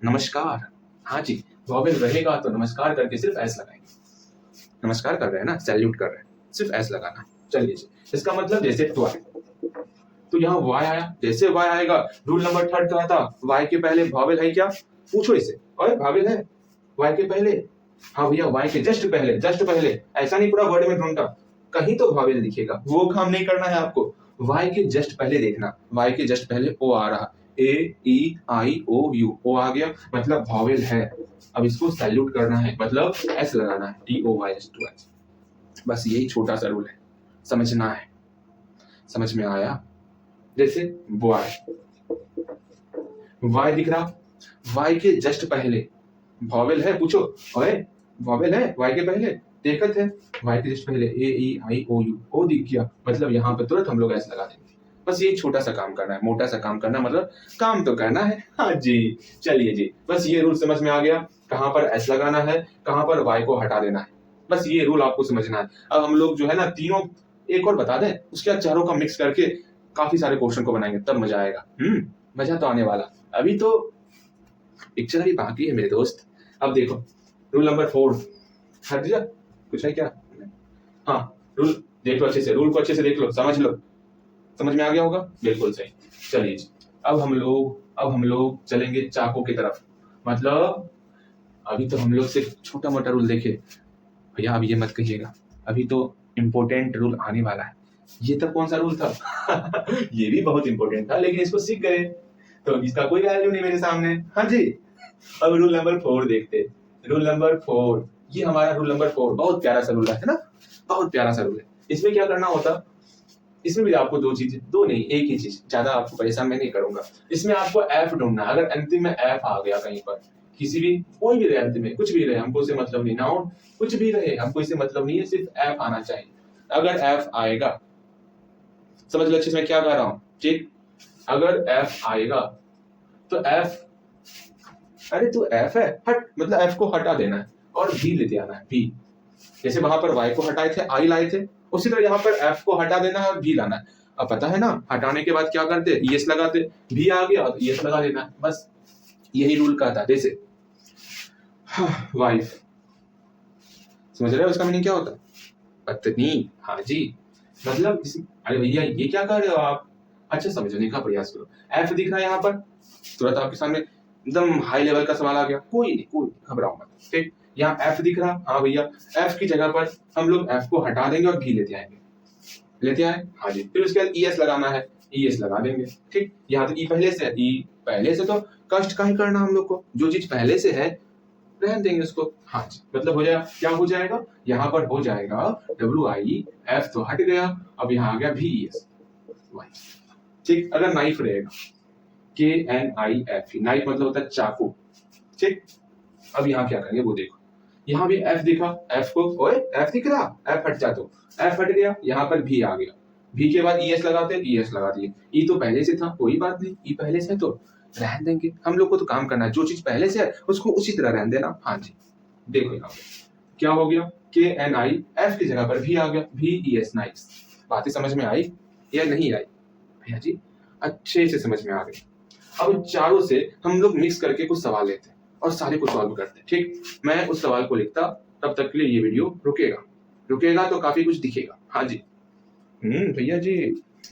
नमस्कार, हाँ जी, वॉवेल रहेगा तो नमस्कार करके सिर्फ एस लगाएंगे, नमस्कार कर रहे हैं ना, सैल्यूट कर रहे हैं, सिर्फ एस लगाना। चलिए जी, इसका मतलब जैसे तो यहाँ वाई आया, जैसे वाई आएगा, रूल नंबर 3 का था, वाई के पहले वॉवेल है क्या, पूछो इसे, और वॉवेल है वाई के पहले, हाँ भैया वाई के जस्ट पहले, जस्ट पहले, ऐसा नहीं पूरा वर्ड में ढूंढता, कहीं तो वॉवेल दिखेगा, वो काम नहीं करना है आपको, वाई के जस्ट पहले देखना, वाई के जस्ट पहले ओ आ रहा, ए ई आई ओ यू, ओ आ गया, मतलब वॉवेल है, अब इसको सैल्यूट करना है, मतलब एस लगाना है, T O Y S toys, बस यही छोटा सा रूल है, समझना है, समझ में आया। जैसे वाई, वाई दिख रहा, वाई के जस्ट पहले वॉवेल है, पूछो ओए वॉवेल है वाई के पहले, देखत है वाई के जस्ट पहले ए ई आई ओ यू, ओ दिख गया, मतलब यहाँ पे तुरंत हम लोग ऐसा लगा देंगे, बस ये छोटा सा काम करना है, मोटा सा काम करना, मतलब काम तो करना है, हाँ जी। चलिए जी, बस ये रूल समझ में आ गया, कहाँ पर एस लगाना है, कहाँ पर वाई को हटा देना है, बस ये रूल आपको समझना है। अब हम लोग जो है ना तीनों, एक और बता दें, उसके बाद चारों का मिक्स करके काफी सारे क्वेश्चन को बनाएंगे, तब मजा आएगा, मजा तो आने वाला, अभी तो पिक्चर अभी बाकी है मेरे दोस्त। अब देखो रूल नंबर 4, हट जा, कुछ है क्या, हाँ रूल देख लो अच्छे से, रूल को अच्छे से देख लो, समझ लो, समझ में आ गया होगा, बिल्कुल सही। चलिए अब हम लोग चलेंगे चाकों की तरफ, मतलब अभी तो हम लोग सिर्फ छोटा मोटा रूल देखे भैया, अब ये मत कहिएगा, अभी तो इम्पोर्टेंट रूल आने वाला है। ये तब कौन सा रूल था ये भी बहुत इंपॉर्टेंट था, लेकिन इसको सीख गए तो इसका कोई वैल्यू नहीं मेरे सामने, हाँ जी। अब रूल नंबर 4 देखते, रूल नंबर 4, ये हमारा रूल नंबर 4 बहुत प्यारा सा रूल है ना, बहुत प्यारा सा रूल है। इसमें क्या करना होता, इसमें भी आपको दो चीजें, दो नहीं एक ही चीज, ज्यादा आपको परेशान मैं नहीं करूंगा। इसमें आपको एफ ढूंढना, अगर अंतिम में एफ आ गया कहीं पर, किसी भी कोई भी रहे अंतिम में, कुछ भी रहे, हमको इससे मतलब नहीं, नाउन कुछ भी रहे हमको इससे मतलब नहीं है, सिर्फ एफ आना चाहिए। अगर एफ आएगा, समझ लो अच्छे से मैं क्या कह रहा हूं, ठीक, अगर एफ आएगा तो एफ, अरे तो एफ है हट, मतलब एफ को हटा देना है और भी लेते आना है, भी, जैसे वहां पर वाई को हटाए थे आई लाए थे, उसी तरह यहाँ पर एफ को हटा देना है और भी लाना है। अब पता है ना हटाने के बाद क्या करते, ईएस लगाते, भी आ गया तो ईएस लगा देना है, बस यही रूल का था। जैसे वाइफ, समझ रहे हो इसका मीनिंग क्या होता है? पत्नी। हाँ जी, मतलब अरे भैया ये क्या कर रहे हो आप? अच्छा समझने का प्रयास करो। एफ दिख रहा है यहाँ पर, तुरंत आपके सामने एकदम हाई लेवल का सवाल आ गया। कोई नहीं, घबराओ मत। ठीक, यहाँ एफ दिख रहा, हाँ भैया एफ की जगह पर हम लोग एफ को हटा देंगे और भी लेते आएंगे। लेते आए, हाँ जी। फिर उसके बाद ईएस लगाना है, ईएस लगा देंगे। ठीक, यहाँ तो ई पहले से है, ई पहले से तो कष्ट का ही करना हम लोग को, जो चीज पहले से है रहने देंगे उसको। हाँ जी, मतलब हो जाएगा, क्या हो जाएगा यहाँ पर हो जाएगा डब्ल्यू आई, एफ तो हट गया, अब यहाँ आ गया भी एस वाई। ठीक, अगर नाइफ रहेगा के एन आई एफ, नाइफ मतलब होता है चाकू। ठीक, अब यहाँ क्या करेंगे वो देखो, यहाँ भी एफ दिखा, एफ को ओए एफ दिख रहा, एफ हट जा, तो एफ हट गया, यहाँ पर भी आ गया, भी के बाद ईएस लगाते, ईएस लगा दिए। ई तो पहले से था, कोई बात नहीं, ई पहले से तो रहने देंगे, हम लोग को तो काम करना है, जो चीज पहले से है उसको उसी तरह रहने देना। हाँ जी, देखो यहाँ पे क्या हो गया, के एन आई एफ की जगह पर भी आ गया, भी ई एस। नाइस, बातें समझ में आई या नहीं आई भैया जी? अच्छे से समझ में आ गई। अब चारों से हम लोग मिक्स करके कुछ सवाल लेते हैं और सारे को सॉल्व करते हैं। ठीक, मैं उस सवाल को लिखता, तब तक के लिए ये वीडियो रुकेगा तो काफी कुछ दिखेगा। हाँ जी, भैया जी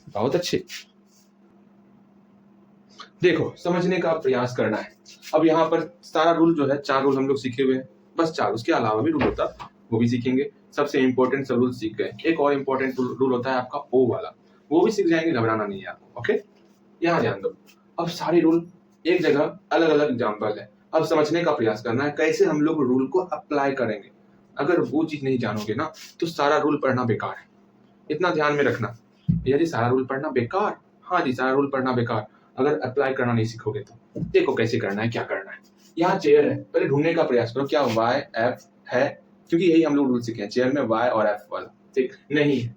बहुत अच्छे। देखो समझने का प्रयास करना है। अब यहाँ पर सारा रूल जो है, 4 रूल हम लोग सीखे हुए हैं, बस 4, उसके अलावा भी रूल होता वो भी सीखेंगे। सबसे इंपॉर्टेंट सब रूल सीख गए। एक और इंपॉर्टेंट रूल होता है आपका ओ वाला, वो भी सीख जाएंगे, घबराना नहीं है आपको। ओके, यहाँ ध्यान दो। अब सारे रूल एक जगह, अलग अलग एग्जाम्पल है। अब समझने का प्रयास करना है कैसे हम लोग रूल को अप्लाई करेंगे। अगर वो चीज नहीं जानोगे ना तो सारा रूल पढ़ना बेकार है, इतना ध्यान में रखना। यदि सारा रूल पढ़ना बेकार, हाँ जी सारा रूल पढ़ना बेकार, अगर अप्लाई करना नहीं सीखोगे तो। देखो कैसे करना है, क्या करना है। यहाँ चेयर है, पहले ढूंढने का प्रयास करो, क्या वाई एफ है, क्योंकि यही हम लोग रूल सीखे हैं, चेयर में वाई और एफ वाला। ठीक, नहीं है।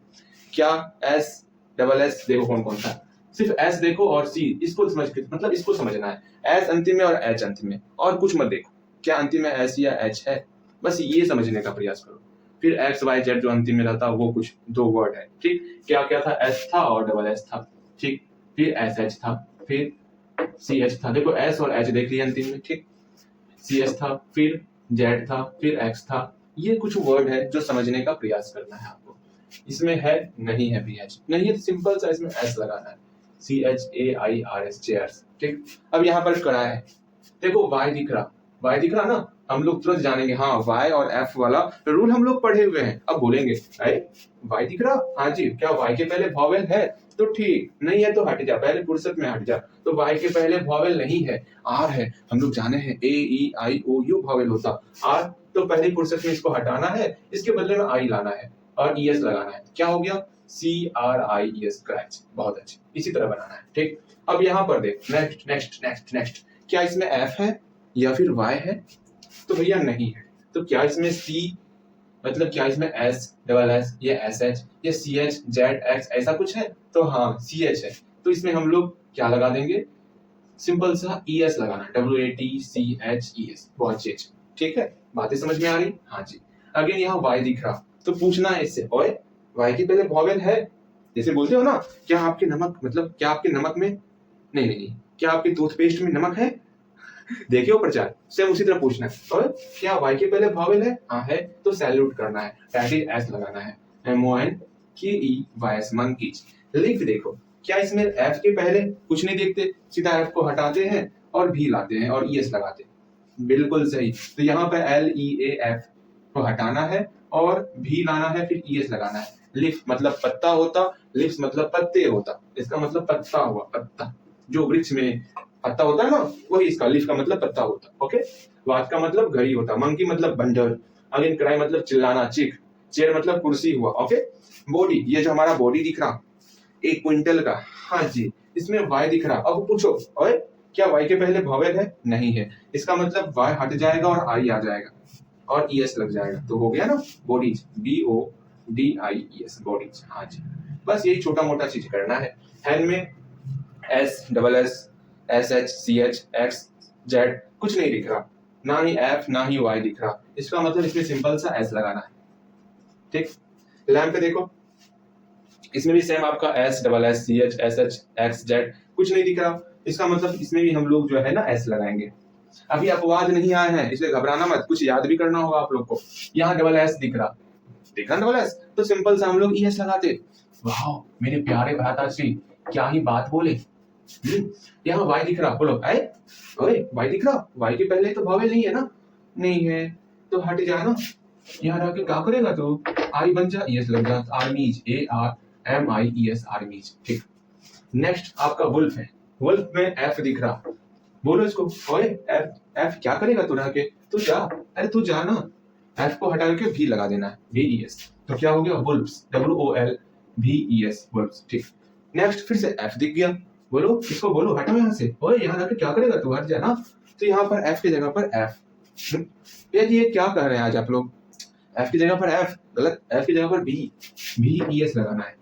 क्या एस डबल एस, देखो कौन कौन सा, सिर्फ एस देखो और सी, इसको समझ के मतलब इसको समझना है, एस अंतिम में और एच अंतिम में, और कुछ मत देखो क्या अंतिम में एस या एच है, बस ये समझने का प्रयास करो। फिर एक्स वाई जेड जो अंतिम में रहता वो कुछ 2 वर्ड है। ठीक, क्या क्या था, एस था और डबल एस था। ठीक, फिर एस एच था, फिर सी एच था, देखो एस और एच देख लिया अंतिम में। ठीक, सी एच था, फिर जेड था, फिर एक्स था। ये कुछ वर्ड है जो समझने का प्रयास करना है आपको। इसमें है नहीं है भी एच, नहीं है तो सिंपल सा इसमें एस लगाना है, C H A I R S, chairs. ठीक, अब यहाँ पर कड़ा है, देखो वाई दिख रहा ना, हम लोग तुरंत जानेंगे हाँ वाई और एफ वाला रूल हम लोग पढ़े हुए हैं। अब बोलेंगे अरे वाई दिख रहा, हाँ जी, क्या वाई के पहले वॉवेल है तो ठीक, नहीं है तो हट जा, पहले फुर्सत में हट जा। तो वाई के पहले वॉवेल नहीं है, आर है, हम लोग जाने हैं ए ई आई ओ यू वॉवेल होता, आर तो पहली फुर्सत में इसको हटाना है, इसके बदले में आई लाना है और ई एस लगाना है। क्या हो गया, C R I E S, scratch, बहुत अच्छे, इसी तरह बनाना है। ठीक, अब यहाँ पर देख, नेक्स्ट नेक्स्ट नेक्स्ट नेक्स्ट, क्या इसमें एफ है या फिर वाई है, तो भैया नहीं है। तो क्या इसमें सी, मतलब क्या इसमें एस डबल एस या एस एच या सी एच जेड एक्स ऐसा कुछ है, तो हाँ सी एच है, तो इसमें हम लोग क्या लगा देंगे, सिंपल सा ई एस लगाना, W A T C H E S, बहुत अच्छे। ठीक है, बातें समझ में आ रही? हाँ जी। अगेन यहाँ वाई दिख रहा, तो पूछना है इससे, ओए वाई के पहले वॉवेल है, जैसे बोलते हो ना, क्या आपके नमक, मतलब क्या आपके नमक में, नहीं, क्या आपके टूथपेस्ट में नमक है, देखिए ऊपर चार, सेम उसी तरह पूछना है। और क्या वाई के पहले वॉवेल है, हाँ है, तो सैल्यूट करना है, दैट इज एस लगाना है, एम ओ एन के ई वाई एस, मंकीज। लिख देखो, क्या इसमें एफ के पहले कुछ नहीं देखते, सीधा एफ को हटाते हैं और भी लाते हैं और ई एस लगाते हैं, बिल्कुल सही। तो यहाँ पे एल ई ए एफ को हटाना है और भी लाना है, फिर ई एस लगाना है। लिफ मतलब पत्ता होता, लिफ्स मतलब पत्ते होता, इसका मतलब पत्ता हुआ, पत्ता जो वृक्ष में पत्ता होता है ना, वही इसका लीफ का मतलब पत्ता होता। ओके, वाच का मतलब घड़ी होता, मंकी मतलब बंदर, अगेन क्राई मतलब चिल्लाना, चिक, चेयर मतलब कुर्सी हुआ। ओके, बॉडी, ये जो हमारा बॉडी दिख रहा 1 क्विंटल का, हाँ जी, इसमें वाई दिख रहा। अब पूछो ओए क्या वाई के पहले वॉवेल है, नहीं है, इसका मतलब वाई हट जाएगा और आई आ जाएगा और ई एस लग जाएगा, तो हो गया ना bodies, B O D I E S, bodies. हाँ जी, बस यही छोटा मोटा चीज करना है। हैंड में S double S S H C H X Z कुछ नहीं दिख रहा, ना ही एफ ना ही वाई दिख रहा, इसका मतलब इसमें सिंपल सा एस लगाना है। ठीक, लैम्प पे देखो, इसमें भी सेम आपका S double S C H X Z कुछ नहीं दिख रहा, इसका मतलब इसमें भी हम लोग जो है ना एस लगाएंगे। अभी अपवाद नहीं आए हैं इसलिए घबराना मत, कुछ याद भी करना होगा आप लोग को। यहाँ डबल एस दिख रहा डबल एस, तो सिंपल से हम लोग ई एस लगाते। वाह मेरे प्यारे भ्राताश्री, क्या ही बात बोले। यहाँ वाई दिख रहा, बोलो आए ओए वाई दिख रहा, वाई के पहले तो वावेल नहीं है ना, नहीं है तो हट जा ना। यहाँ रह के क्या करेगा तो आई बन जा, ई एस लग जा, आर्मीज ARMIES आर्मीज। ठीक, नेक्स्ट आपका वुल्फ है, वुल्फ में एफ दिख रहा, बोलो इसको ओए एफ, एफ क्या करेगा तू रह के, तू जा, अरे तू जा ना, एफ को हटा के भी लगा देना है VES, तो क्या हो गया वुल्फ्स, WOLVES वुल्फ्स। ठीक, नेक्स्ट फिर से एफ दिख गया, बोलो इसको, बोलो हटो यहाँ से, ओए यहाँ रह के क्या करेगा तू, हट जा ना। तो यहाँ पर एफ की जगह पर एफ, ये क्या कह रहे हैं आज आप लोग, एफ की जगह पर एफ गलत, एफ की जगह पर VES लगाना है,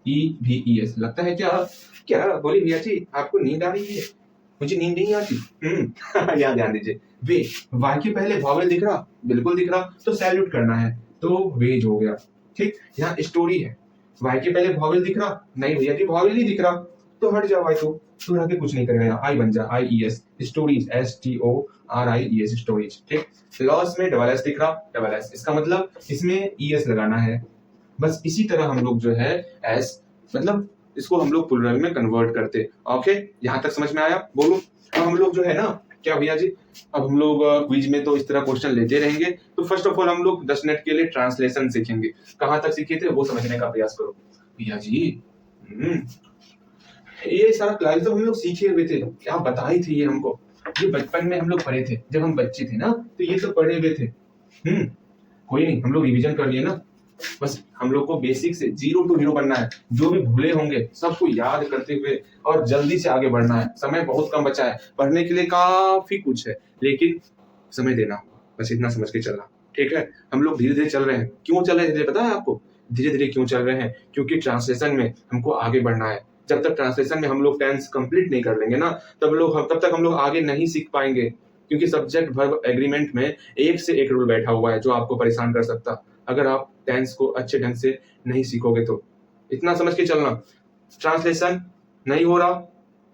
THIEVES लगता है क्या, क्या बोली भैया जी आपको नींद आ रही है, मुझे नींद नहीं आती। यहाँ ध्यान दीजिए, वे वाई के पहले वॉवेल दिख रहा, बिल्कुल दिख रहा, तो सैल्यूट करना है, तो वेज हो गया। ठीक, यहाँ स्टोरी है, वाई के पहले वॉवेल दिख रहा, नहीं भैया जी वॉवेल नहीं दिख रहा, तो हट जा वाई को, तू रह के कुछ नहीं करेगा, यहाँ आई बन जा, IES स्टोरीज, STORIES स्टोरीज। ठीक, लॉस में डबल एस दिख रहा, डबल एस इसका मतलब इसमें ES लगाना है। बस इसी तरह हम लोग जो है एस मतलब इसको हम लोग प्लूरल में कन्वर्ट करते। ओके, यहाँ तक समझ में आया, बोलो। अब हम लोग जो है ना, क्या भैया जी, अब हम लोग क्विज में तो इस तरह क्वेश्चन लेते रहेंगे, तो फर्स्ट ऑफ ऑल हम लोग 10 मिनट के लिए ट्रांसलेशन सीखेंगे। कहाँ तक सीखे थे वो समझने का प्रयास करो भैया जी। ये सारा क्लास तो हम लोग सीखे हुए थे, क्या बताई थी ये हमको, ये बचपन में हम लोग पढ़े थे, जब हम बच्चे थे ना तो ये सब पढ़े हुए थे। कोई नहीं, हम लोग रिवीजन कर लिए ना, बस हम लोग को बेसिक से 0 to हीरो बनना है, जो भी भूले होंगे सबको याद करते हुए और जल्दी से आगे बढ़ना है। समय बहुत कम बचा है, पढ़ने के लिए काफी कुछ है, लेकिन समय देना होगा, बस इतना समझ के चलना। ठीक है, हम लोग धीरे धीरे चल रहे हैं, क्यों चल रहे हैं पता है आपको, धीरे धीरे क्यों चल रहे हैं, क्योंकि ट्रांसलेशन में हमको आगे बढ़ना है। जब तक ट्रांसलेशन में हम लोग टेंस कंप्लीट नहीं कर लेंगे ना, तब तक हम लोग आगे नहीं सीख पाएंगे, क्योंकि सब्जेक्ट वर्ब एग्रीमेंट में एक से एक रूल बैठा हुआ है जो आपको परेशान कर सकता अगर आप टेंस को अच्छे ढंग से नहीं सीखोगे तो। इतना समझ के चलना, ट्रांसलेशन नहीं हो रहा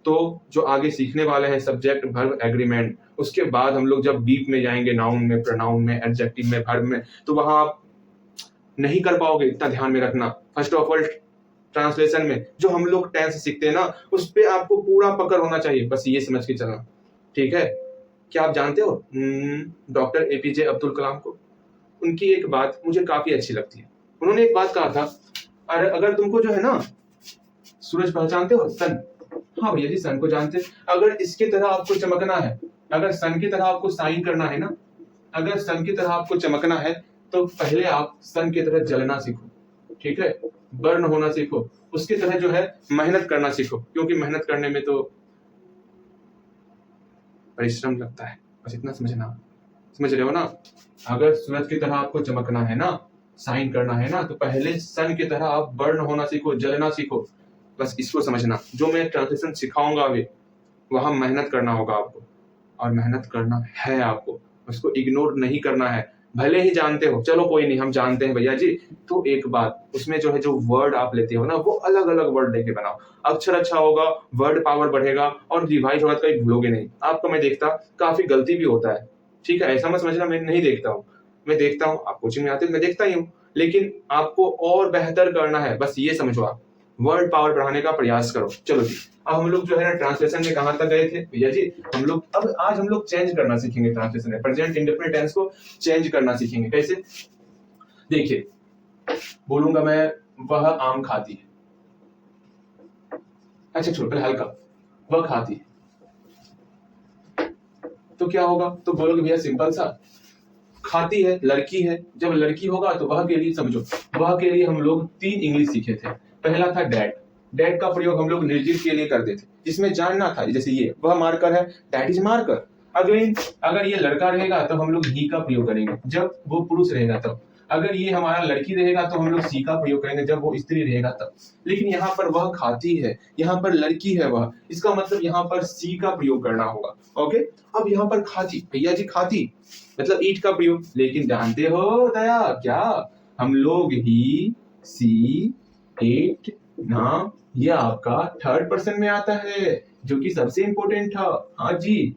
तो जो आगे सीखने वाले हैं सब्जेक्ट वर्ब एग्रीमेंट, उसके बाद हम लोग जब डीप में जाएंगे, नाउन में, प्रोनाउन में, एडजेक्टिव में, वर्ब में, तो वहां आप नहीं कर पाओगे। इतना ध्यान में रखना। फर्स्ट ऑफ ऑल ट्रांसलेशन में जो हम लोग टेंस सीखते हैं ना, उस पे आपको पूरा पकड़ होना चाहिए, बस ये समझ के चलना। ठीक है, क्या आप जानते हो डॉक्टर APJ अब्दुल कलाम को, उनकी एक बात मुझे काफी अच्छी लगती है। उन्होंने एक बात कहा था, अरे अगर तुमको जो है ना, सूरज पहचानते हो, सन, हाँ भैया जी सन को जानते, अगर इसके तरह आपको चमकना है, अगर सन की तरह आपको साइन करना है ना, अगर सन की तरह आपको चमकना है, तो पहले आप सन की तरह जलना सीखो। ठीक है, बर्न होना सीखो, उसकी तरह जो है मेहनत करना सीखो, क्योंकि मेहनत करने में तो परिश्रम लगता है, बस इतना समझना। समझ रहे हो ना, अगर सूरज की तरह आपको चमकना है ना, साइन करना है ना, तो पहले सन की तरह आप बर्न होना सीखो, जलना सीखो, बस इसको समझना। जो मैं ट्रांसलेशन सिखाऊंगा अभी, वहां मेहनत करना होगा आपको, और मेहनत करना है आपको, उसको इग्नोर नहीं करना है। भले ही जानते हो, चलो कोई नहीं, हम जानते हैं भैया जी, तो एक बात, उसमें जो है जो वर्ड आप लेते हो ना, वो अलग अलग वर्ड लेके बनाओ, अक्षर अच्छा होगा, वर्ड पावर बढ़ेगा, और रिवाइज होगा, कहीं भूलोगे नहीं। आपको मैं देखता काफी गलती भी होता है, ठीक है, ऐसा मत समझना मैं नहीं देखता हूँ, मैं देखता हूँ, आप कोचिंग में आते मैं देखता ही हूँ, लेकिन आपको और बेहतर करना है, बस ये समझो, आप वर्ड पावर बढ़ाने का प्रयास करो। चलो जी, अब हम लोग जो है ना ट्रांसलेशन में कहां तक गए थे भैया जी, हम लोग अब आज हम लोग चेंज करना सीखेंगे ट्रांसलेशन में, प्रेजेंट इंडेफिनिट टेंस को चेंज करना सीखेंगे। कैसे, देखिए, बोलूंगा मैं, वह आम खाती है, अच्छा छोड़ पहले हल्का, वह खाती है, तो क्या होगा, तो बोलोगे भैया सिंपल सा, खाती है, लड़की है, जब लड़की होगा तो वह के लिए समझो, वह के लिए हम लोग 3 इंग्लिश सीखे थे। पहला था डैड, डैड का प्रयोग हम लोग निर्जीव के लिए करते थे, जिसमें जानना था, जैसे ये वह मार्कर है, दैट इज मार्कर। अगेन, अगर ये लड़का रहेगा तो हम लोग ही का प्रयोग करेंगे, जब वो पुरुष रहेगा तब। अगर ये हमारा लड़की रहेगा तो हम लोग सी का प्रयोग करेंगे, जब वो स्त्री रहेगा तब। लेकिन यहाँ पर वह खाती है, यहाँ पर लड़की है वह, इसका मतलब यहाँ पर सी का प्रयोग करना होगा। ओके, अब यहाँ पर खाती, भैया जी खाती मतलब ईट का प्रयोग, लेकिन जानते हो दया क्या, हम लोग ही, सी, एट, नाम, ये आपका थर्ड पर्सन में आता है, जो कि सबसे इंपॉर्टेंट था। हाँ जी,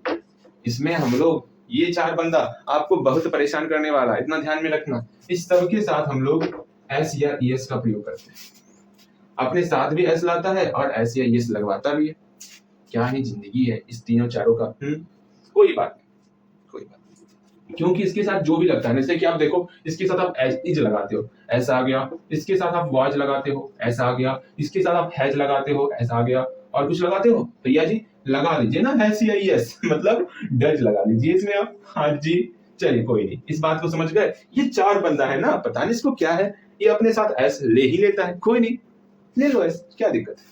इसमें हम लोग ये 4 बंदा आपको बहुत परेशान करने वाला है, इतना ध्यान में रखना। इस सब के साथ हम लोग एस या ईएस का प्रयोग करते हैं। अपने साथ भी एस लाता है और एस या ईएस लगवाता भी है। क्या ही जिंदगी है इस तीनों चारों का। कोई बात नहीं, कोई बात नहीं। क्योंकि इसके साथ जो भी लगता है, जैसे कि आप देखो, इसके साथ आप इज लगाते हो, ऐसा आ गया। इसके साथ आप वाज लगाते हो, ऐसा आ गया। इसके साथ आप हैज लगाते हो, ऐसा आ गया। और कुछ लगाते हो भैया जी, लगा लीजिए ना एस या ईएस, मतलब डज लगा लीजिए इसमें आप। हाँ जी, चलिए कोई नहीं, इस बात को समझ गए। ये 4 बंदा है ना, पता नहीं इसको क्या है, ये अपने साथ एस ले ही लेता है। कोई नहीं, ले लो एस, क्या दिक्कत है।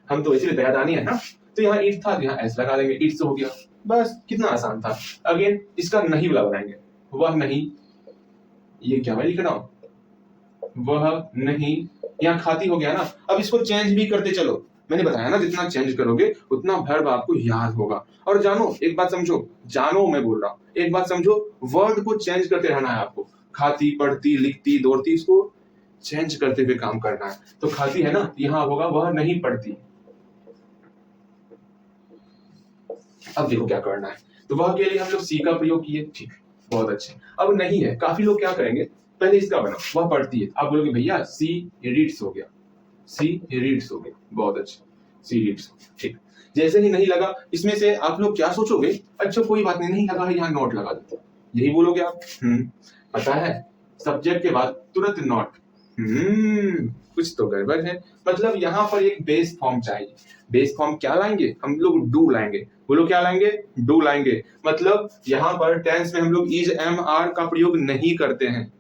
हम तो इसीलिए दयादानी है ना। तो यहाँ ईट था, यहाँ एस लगा देंगे, ईट से हो गया। बस कितना आसान था। अगेन इसका नहीं लगाएंगे, वह नहीं, ये क्या मैं लिख रहा हूं, वह नहीं। यहाँ खाती हो गया ना। अब इसको चेंज भी करते चलो, मैंने बताया ना जितना चेंज करोगे उतना वर्ब आपको याद होगा। और जानो एक बात समझो, जानो मैं बोल रहा हूं, एक बात समझो, वर्ड को चेंज करते रहना है आपको। खाती, पढ़ती, लिखती, दौड़ती, इसको चेंज करते हुए काम करना है। तो खाती है ना, यहाँ होगा वह नहीं पढ़ती। अब देखो क्या करना है, तो वह के लिए हम लोग सी का प्रयोग किए, ठीक, बहुत अच्छे। अब नहीं है, काफी लोग क्या करेंगे, पहले इसका बना, वह पढ़ती है, आप बोलोगे भैया सी रीड्स हो गया, सी रीड्स हो गया, बहुत अच्छा, सी रीड्स, ठीक। जैसे ही नहीं लगा, इसमें से आप लोग क्या सोचोगे, अच्छा कोई बात नहीं, नहीं लगा है, यहाँ नॉट लगा देते, यही बोलोगे आप। पता है, सब्जेक्ट के बाद तुरंत नॉट, कुछ तो गड़बड़ है। मतलब यहाँ पर एक बेस फॉर्म चाहिए। बेस फॉर्म क्या लाएंगे हम लोग, डू लाएंगे। बोलो क्या लाएंगे, डू लाएंगे। मतलब यहाँ पर टेंस में हम लोग इज एम आर का प्रयोग नहीं करते हैं।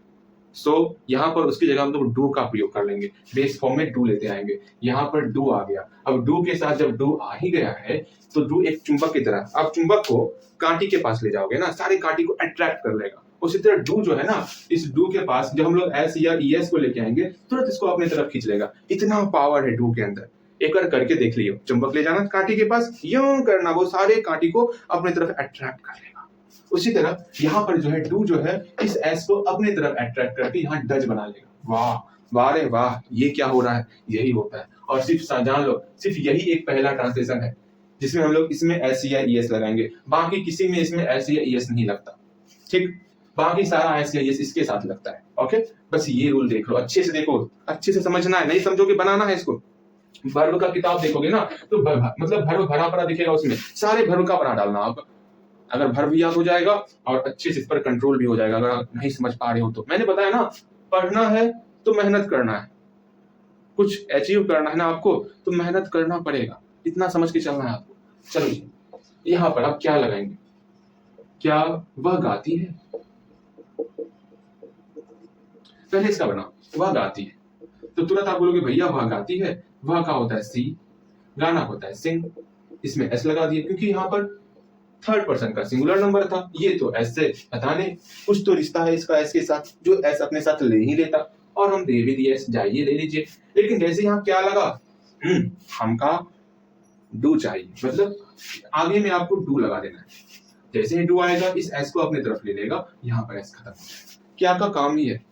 सो यहाँ पर उसकी जगह हम लोग डू का प्रयोग कर लेंगे, बेस फॉर्म में डू लेते आएंगे। यहाँ पर डू आ गया। अब डू के साथ जब डू आ ही गया है, तो डू एक चुंबक की तरह, आप चुंबक को कांटी के पास ले जाओगे ना, सारे कांटी को अट्रैक्ट कर लेगा। उसी तरह डू जो है ना, इस डू के पास जब हम लोग एस या ईएस को लेके आएंगे, तुरंत इसको अपनी तरफ खींच लेगा। इतना पावर है डू के अंदर। एक बार करके देख लियो, चुंबक ले जाना कांटी के पास, यूं करना, वो सारे कांटी को अपनी तरफ अट्रैक्ट कर लेगा। उसी तरह यहाँ पर जो है डू जो है, इस एस को अपनी तरफ अट्रैक्ट करके यहाँ डज बना लेगा। वाह वाह रे वाह, ये क्या हो रहा है, यही होता है। और सिर्फ जान लो, सिर्फ यही एक पहला ट्रांसलेशन है जिसमें हम लोग इसमें एस या ईएस लगाएंगे, बाकी किसी में इसमें एस या ईएस नहीं लगता, ठीक। बाकी सारा एस या ईएस इसके साथ लगता है। ओके, बस ये रूल देख लो, अच्छे से देखो, अच्छे से समझना है, नहीं समझोगे बनाना है इसको। वर्ब का किताब देखोगे ना, तो मतलब वर्ब भरा भरा दिखेगा, उसमें सारे वर्ब का बना डालना आप। अगर वर्ब भी याद हो जाएगा और अच्छे से इस पर कंट्रोल भी हो जाएगा। अगर नहीं समझ पा रहे हो तो मैंने बताया ना, पढ़ना है तो मेहनत करना है, कुछ अचीव करना है ना आपको, तो मेहनत करना पड़ेगा, इतना समझ के चलना है आपको। चलो जी, यहाँ पर आप क्या लगाएंगे, क्या वह गाती है, पहले इसका बना, वह गाती है, तो तुरंत आप बोलोगे भैया वह गाती है, वह का होता है सी, गाना होता है सिंग, इसमें एस लगा दिए क्योंकि यहाँ पर थर्ड पर्सन का सिंगुलर नंबर था। ये तो एस से, पता नहीं कुछ तो रिश्ता है इसका एस के साथ, जो एस अपने साथ ले ही लेता, और हम दे भी दिए एस, जाइए ले लीजिए। लेकिन जैसे यहाँ क्या लगा, हमका डू चाहिए, मतलब आगे में आपको डू लगा देना है। जैसे ही डू आएगा, इस एस को अपनी तरफ ले लेगा, यहाँ पर एस खत्म हो जाएगा। क्या का काम ही है,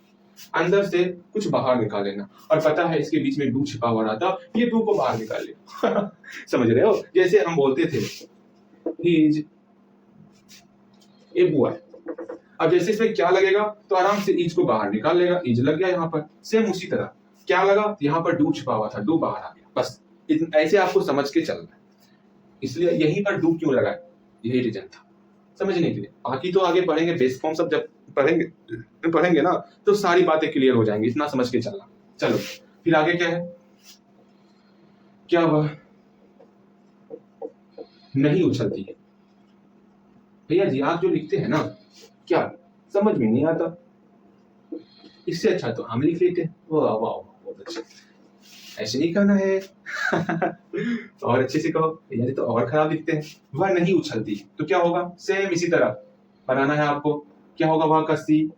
अंदर से कुछ बाहर निकाल लेना। और पता है इसके बीच में डू छिपा हुआ रहा था, ये डू को बाहर निकाल लिया। समझ रहे हो, जैसे हम बोलते थे ही ए बुआ। अब जैसे इसमें क्या लगेगा, तो आराम से ईज को बाहर निकाल लेगा, ईज लग गया यहाँ पर। सेम उसी तरह क्या लगा, यहाँ पर डू छिपा हुआ था, डू बाहर आ गया। बस ऐसे आपको समझ के चलना है। इसलिए यहीं पर डू क्यों लगा, यही रीजन था समझने के लिए। बाकी तो आगे पढ़ेंगे, बेस फॉर्म सब जब पढ़ेंगे ना, तो सारी बातें क्लियर हो जाएंगी, इतना समझ के चलना। चलो फिर आगे क्या है, क्या वह नहीं उछलती है। भैया जी आप जो लिखते हैं ना, क्या समझ में नहीं आता, इससे अच्छा तो हम लिख लेते हैं। वाह वाह, बहुत अच्छा, ऐसे नहीं करना है। और अच्छे से कहो, भैया जी तो और खराब लिखते हैं। वह नहीं उछलती, तो क्या होगा, सेम इसी तरह बनाना है आपको। क्या होगा, वहां का सी,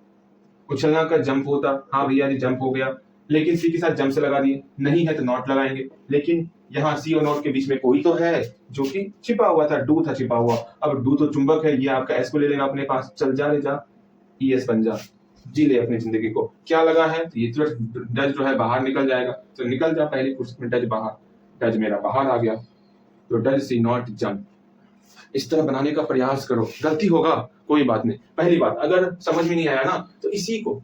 उछलना का जंप होता, हाँ भैया जी जंप हो गया, लेकिन सी के साथ जंप से लगा दिए, नहीं है तो नॉट लगाएंगे। लेकिन यहाँ सी और नॉट के बीच में कोई तो है जो कि छिपा हुआ था, डू था छिपा हुआ। अब डू तो चुंबक है, ये आपका एस को ले लेगा अपने पास, चल जा ले जा, ईएस बन जा, जी ले अपनी जिंदगी को। क्या लगा है, तो ये तुरंत डज जो है बाहर निकल जाएगा, तो निकल जा, पहले कुछ में डज बाहर, डज मेरा बाहर आ गया। तो डज शी नॉट जंप। इस तरह बनाने का प्रयास करो। गलती होगा, कोई बात नहीं। पहली बात, अगर समझ में नहीं आया ना तो इसी को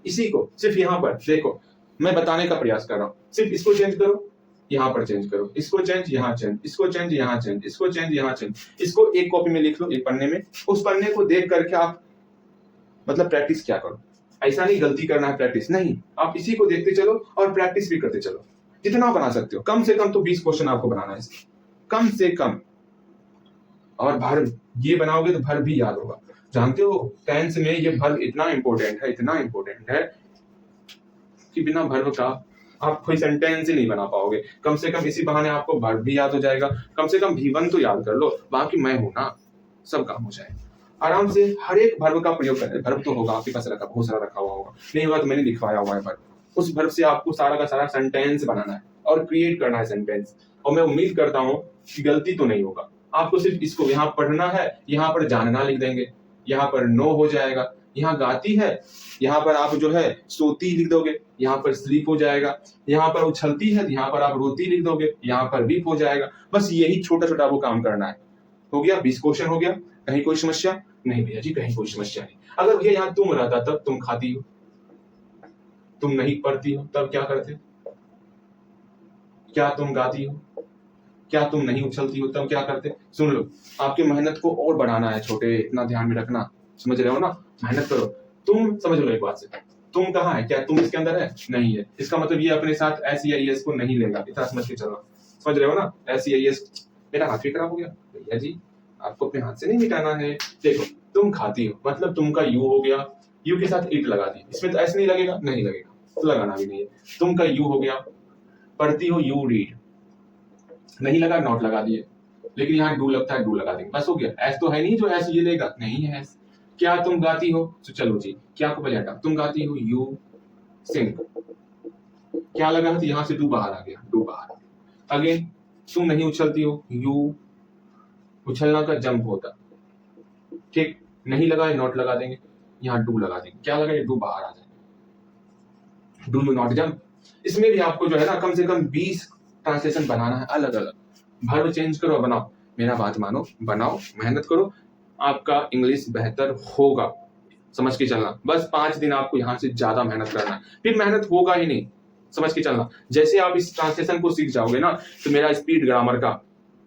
सिर्फ यहाँ पर देखो, मैं बताने का प्रयास कर रहा हूँ। सिर्फ इसको चेंज करो, यहाँ पर चेंज करो, इसको चेंज, यहाँ चेंज, इसको चेंज, यहाँ चेंज, इसको चेंज, यहाँ चेंज। इसको एक कॉपी में लिख लो, एक पन्ने में। उस पन्ने को देख करके आप मतलब प्रैक्टिस क्या करो। ऐसा नहीं गलती करना है प्रैक्टिस नहीं, आप इसी को देखते चलो और प्रैक्टिस भी करते चलो। जितना बना सकते हो, कम से कम तो 20 क्वेश्चन आपको बनाना है, कम से कम। और भर ये बनाओगे तो भर भी याद होगा। जानते हो टेंस में ये भर इतना इंपॉर्टेंट है कि बिना भर्व का आप कोई सेंटेंस ही नहीं बना पाओगे। कम से कम इसी बहाने आपको भर्व भी याद हो जाएगा। कम से कम V1 तो याद कर लो, बाकी मैं हूं ना, सब काम हो जाए। आराम से हर एक भर्व का प्रयोग करें। भर्व तो होगा आपके पास, बहुत सारा रखा हुआ होगा, नहीं होगा तो मैंने लिखवाया हुआ है भर्व। उस भर्व से आपको सारा का सारा सेंटेंस बनाना है और क्रिएट करना है सेंटेंस। और मैं उम्मीद करता हूं कि गलती तो नहीं होगा। आपको सिर्फ इसको यहाँ पढ़ना है, यहाँ पर जानना लिख देंगे, यहाँ पर नो हो जाएगा। यहाँ गाती है, यहाँ पर आप जो है सोती लिख दोगे, यहाँ पर स्लीप हो जाएगा। यहाँ पर उछलती है, यहाँ पर आप रोती लिख दोगे, यहाँ पर वीप हो जाएगा। बस यही छोटा छोटा वो काम करना है। हो गया, 20 क्वेश्चन हो गया। कहीं कोई समस्या नहीं भैया जी, कहीं कोई समस्या नहीं। अगर भैया यहाँ तुम रहता तब तुम खाती हो, तुम नहीं पढ़ती हो तब क्या करते? क्या तुम गाती हो, क्या तुम नहीं उछलती हो तब क्या करते? सुन लो, आपकी मेहनत को और बढ़ाना है छोटे, इतना ध्यान में रखना। समझ रहे हो ना? मेहनत करो। तुम समझ लो एक बात से, तुम कहाँ है? क्या तुम इसके अंदर है? नहीं है। इसका मतलब ये अपने साथ SEIS को नहीं लेगा। इतना समझ के चलना। समझ रहे हो ना? SEIS। मेरा हाथ भी खराब हो गया भैया जी, आपको अपने हाथ से नहीं मिटाना है। देखो, तुम खाती हो मतलब तुम का यू हो गया, यू के साथ इट लगा दी। इसमें तो ऐसे नहीं लगेगा, नहीं लगेगा तो लगाना भी नहीं है। तुम का यू हो गया, पढ़ती हो यू रीड, नहीं लगा नॉट लगा दिए, लेकिन यहाँ डू लगता है डू लगा देंगे, बस हो गया। एस तो है नहीं जो एस ये लेगा, नहीं है एस। क्या तुम गाती हो? तो चलो जी, क्या को पहले हटा, तुम गाती हो यू सिंग, क्या लगा तो यहाँ से डू बाहर आ गया, डू बाहर। अगेन, तुम नहीं उछलती हो, यू उछलना का जंप होता, ठीक, नहीं लगा है नॉट लगा देंगे, यहाँ डू लगा देंगे, क्या लगा डू बाहर आ जाए, डू यू नॉट जंप। इसमें भी आपको जो है ना कम से कम 20 ट्रांसलेशन बनाना है अलग अलग। वर्ब चेंज करो, बनाओ। मेरा बात मानो, बनाओ, मेहनत करो, आपका इंग्लिश बेहतर होगा। समझ के चलना। बस 5 दिन आपको यहाँ से ज्यादा मेहनत करना है, फिर मेहनत होगा ही नहीं। समझ के चलना। जैसे आप इस ट्रांसलेशन को सीख जाओगे ना तो मेरा स्पीड ग्रामर का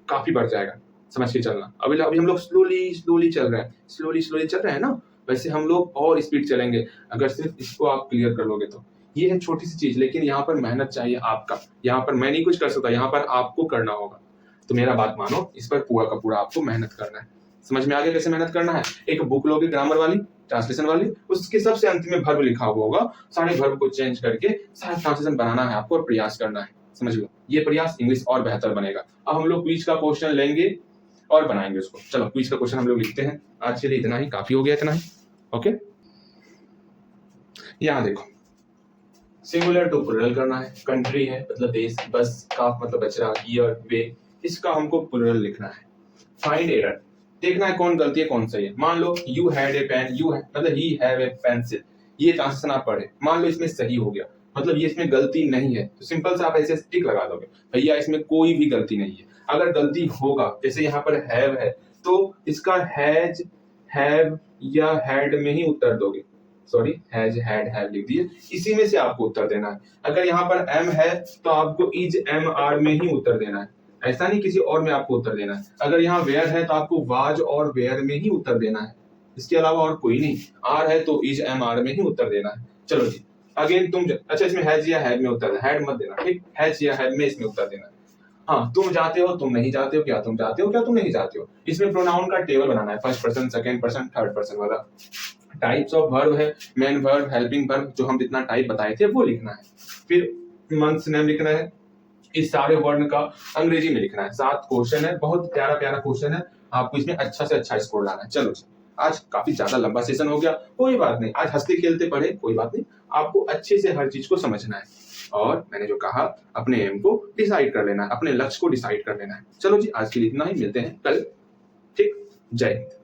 काफी बढ़ जाएगा। समझ के चलना। अभी हम लोग स्लोली चल रहे हैं, स्लोली चल रहे हैं ना, वैसे हम लोग और स्पीड चलेंगे अगर सिर्फ इसको आप क्लियर कर लोगे तो। ये है छोटी सी चीज, लेकिन यहाँ पर मेहनत चाहिए आपका। यहाँ पर मैं नहीं कुछ कर सकता, यहाँ पर आपको करना होगा। तो मेरा बात मानो, इस पर पूरा का पूरा आपको मेहनत करना है। समझ में आ गया कैसे मेहनत करना है? एक बुक लोगे ग्रामर वाली, ट्रांसलेशन वाली, उसके सबसे अंत में वर्ब लिखा हुआ होगा। सारे वर्ब को चेंज करके सारा ट्रांसलेशन बनाना है आपको और प्रयास करना है। समझ लो, ये प्रयास इंग्लिश और बेहतर बनेगा। अब हम लोग क्विज का क्वेश्चन लेंगे और बनाएंगे उसको। चलो क्विज का क्वेश्चन हम लोग लिखते हैं। आज के लिए इतना ही काफी हो गया, इतना ही। ओके, यहाँ देखो, सिंगुलर टू प्लुरल करना है। कंट्री है मतलब देश, बस, काफ मतलब बछड़ा, ईयर, वे, इसका हमको प्लुरल लिखना है। फाइंड एरर, देखना है कौन गलती है कौन सही है। मान लो you had a pen, you है मतलब ही हैव ए पेंसिल, ये ट्रांसलेशन आप पढ़े, मान लो इसमें सही हो गया, मतलब ये इसमें गलती नहीं है, तो सिंपल से आप ऐसे टिक लगा दोगे, भैया इसमें कोई भी गलती नहीं है। अगर गलती होगा, जैसे यहाँ पर हैव है तो इसका हैज, हैव या हैड में ही उत्तर दोगे। सॉरी, हैज, हैड, हैव लिख दिए, इसी में से आपको उत्तर देना है। अगर यहाँ पर एम है तो आपको इज, एम, आर में ही उत्तर देना है, ऐसा नहीं किसी और में आपको उत्तर देना है। अगर यहाँ वेयर है तो आपको वाज और वेयर में ही उत्तर देना है, इसके अलावा और कोई नहीं। आर है तो इज, एम, आर में ही उत्तर देना है। चलो जी, अगेन तुम, अच्छा इसमें हैज या हैव में उत्तर देना, हैड मत देना, ठीक, हैज या हैव में इसमें उत्तर देना है। हाँ, तुम जाते हो, तुम नहीं जाते हो, क्या तुम जाते हो, क्या तुम नहीं जाते हो। इसमें प्रोनाउन का टेबल बनाना है, first person, second person, third person वाला। टाइप्स ऑफ वर्ब है, मेन वर्ब, हेल्पिंग वर्ब, जो हम जितना टाइप बताए थे वो लिखना है। फिर मंथ्स नेम लिखना है, इस सारे वर्ण का अंग्रेजी में लिखना है। 7 क्वेश्चन है, बहुत प्यारा प्यारा क्वेश्चन है, आपको इसमें अच्छा से अच्छा स्कोर लाना है। चलो जी, आज काफी ज्यादा लंबा सेशन हो गया, कोई बात नहीं, आज हंसते खेलते पढ़े, कोई बात नहीं, आपको अच्छे से हर चीज को समझना है। और मैंने जो कहा, अपने एम को डिसाइड कर लेना है, अपने लक्ष्य को डिसाइड कर लेना है। चलो जी, आज के लिए इतना ही, मिलते हैं कल, ठीक, जय हिंद।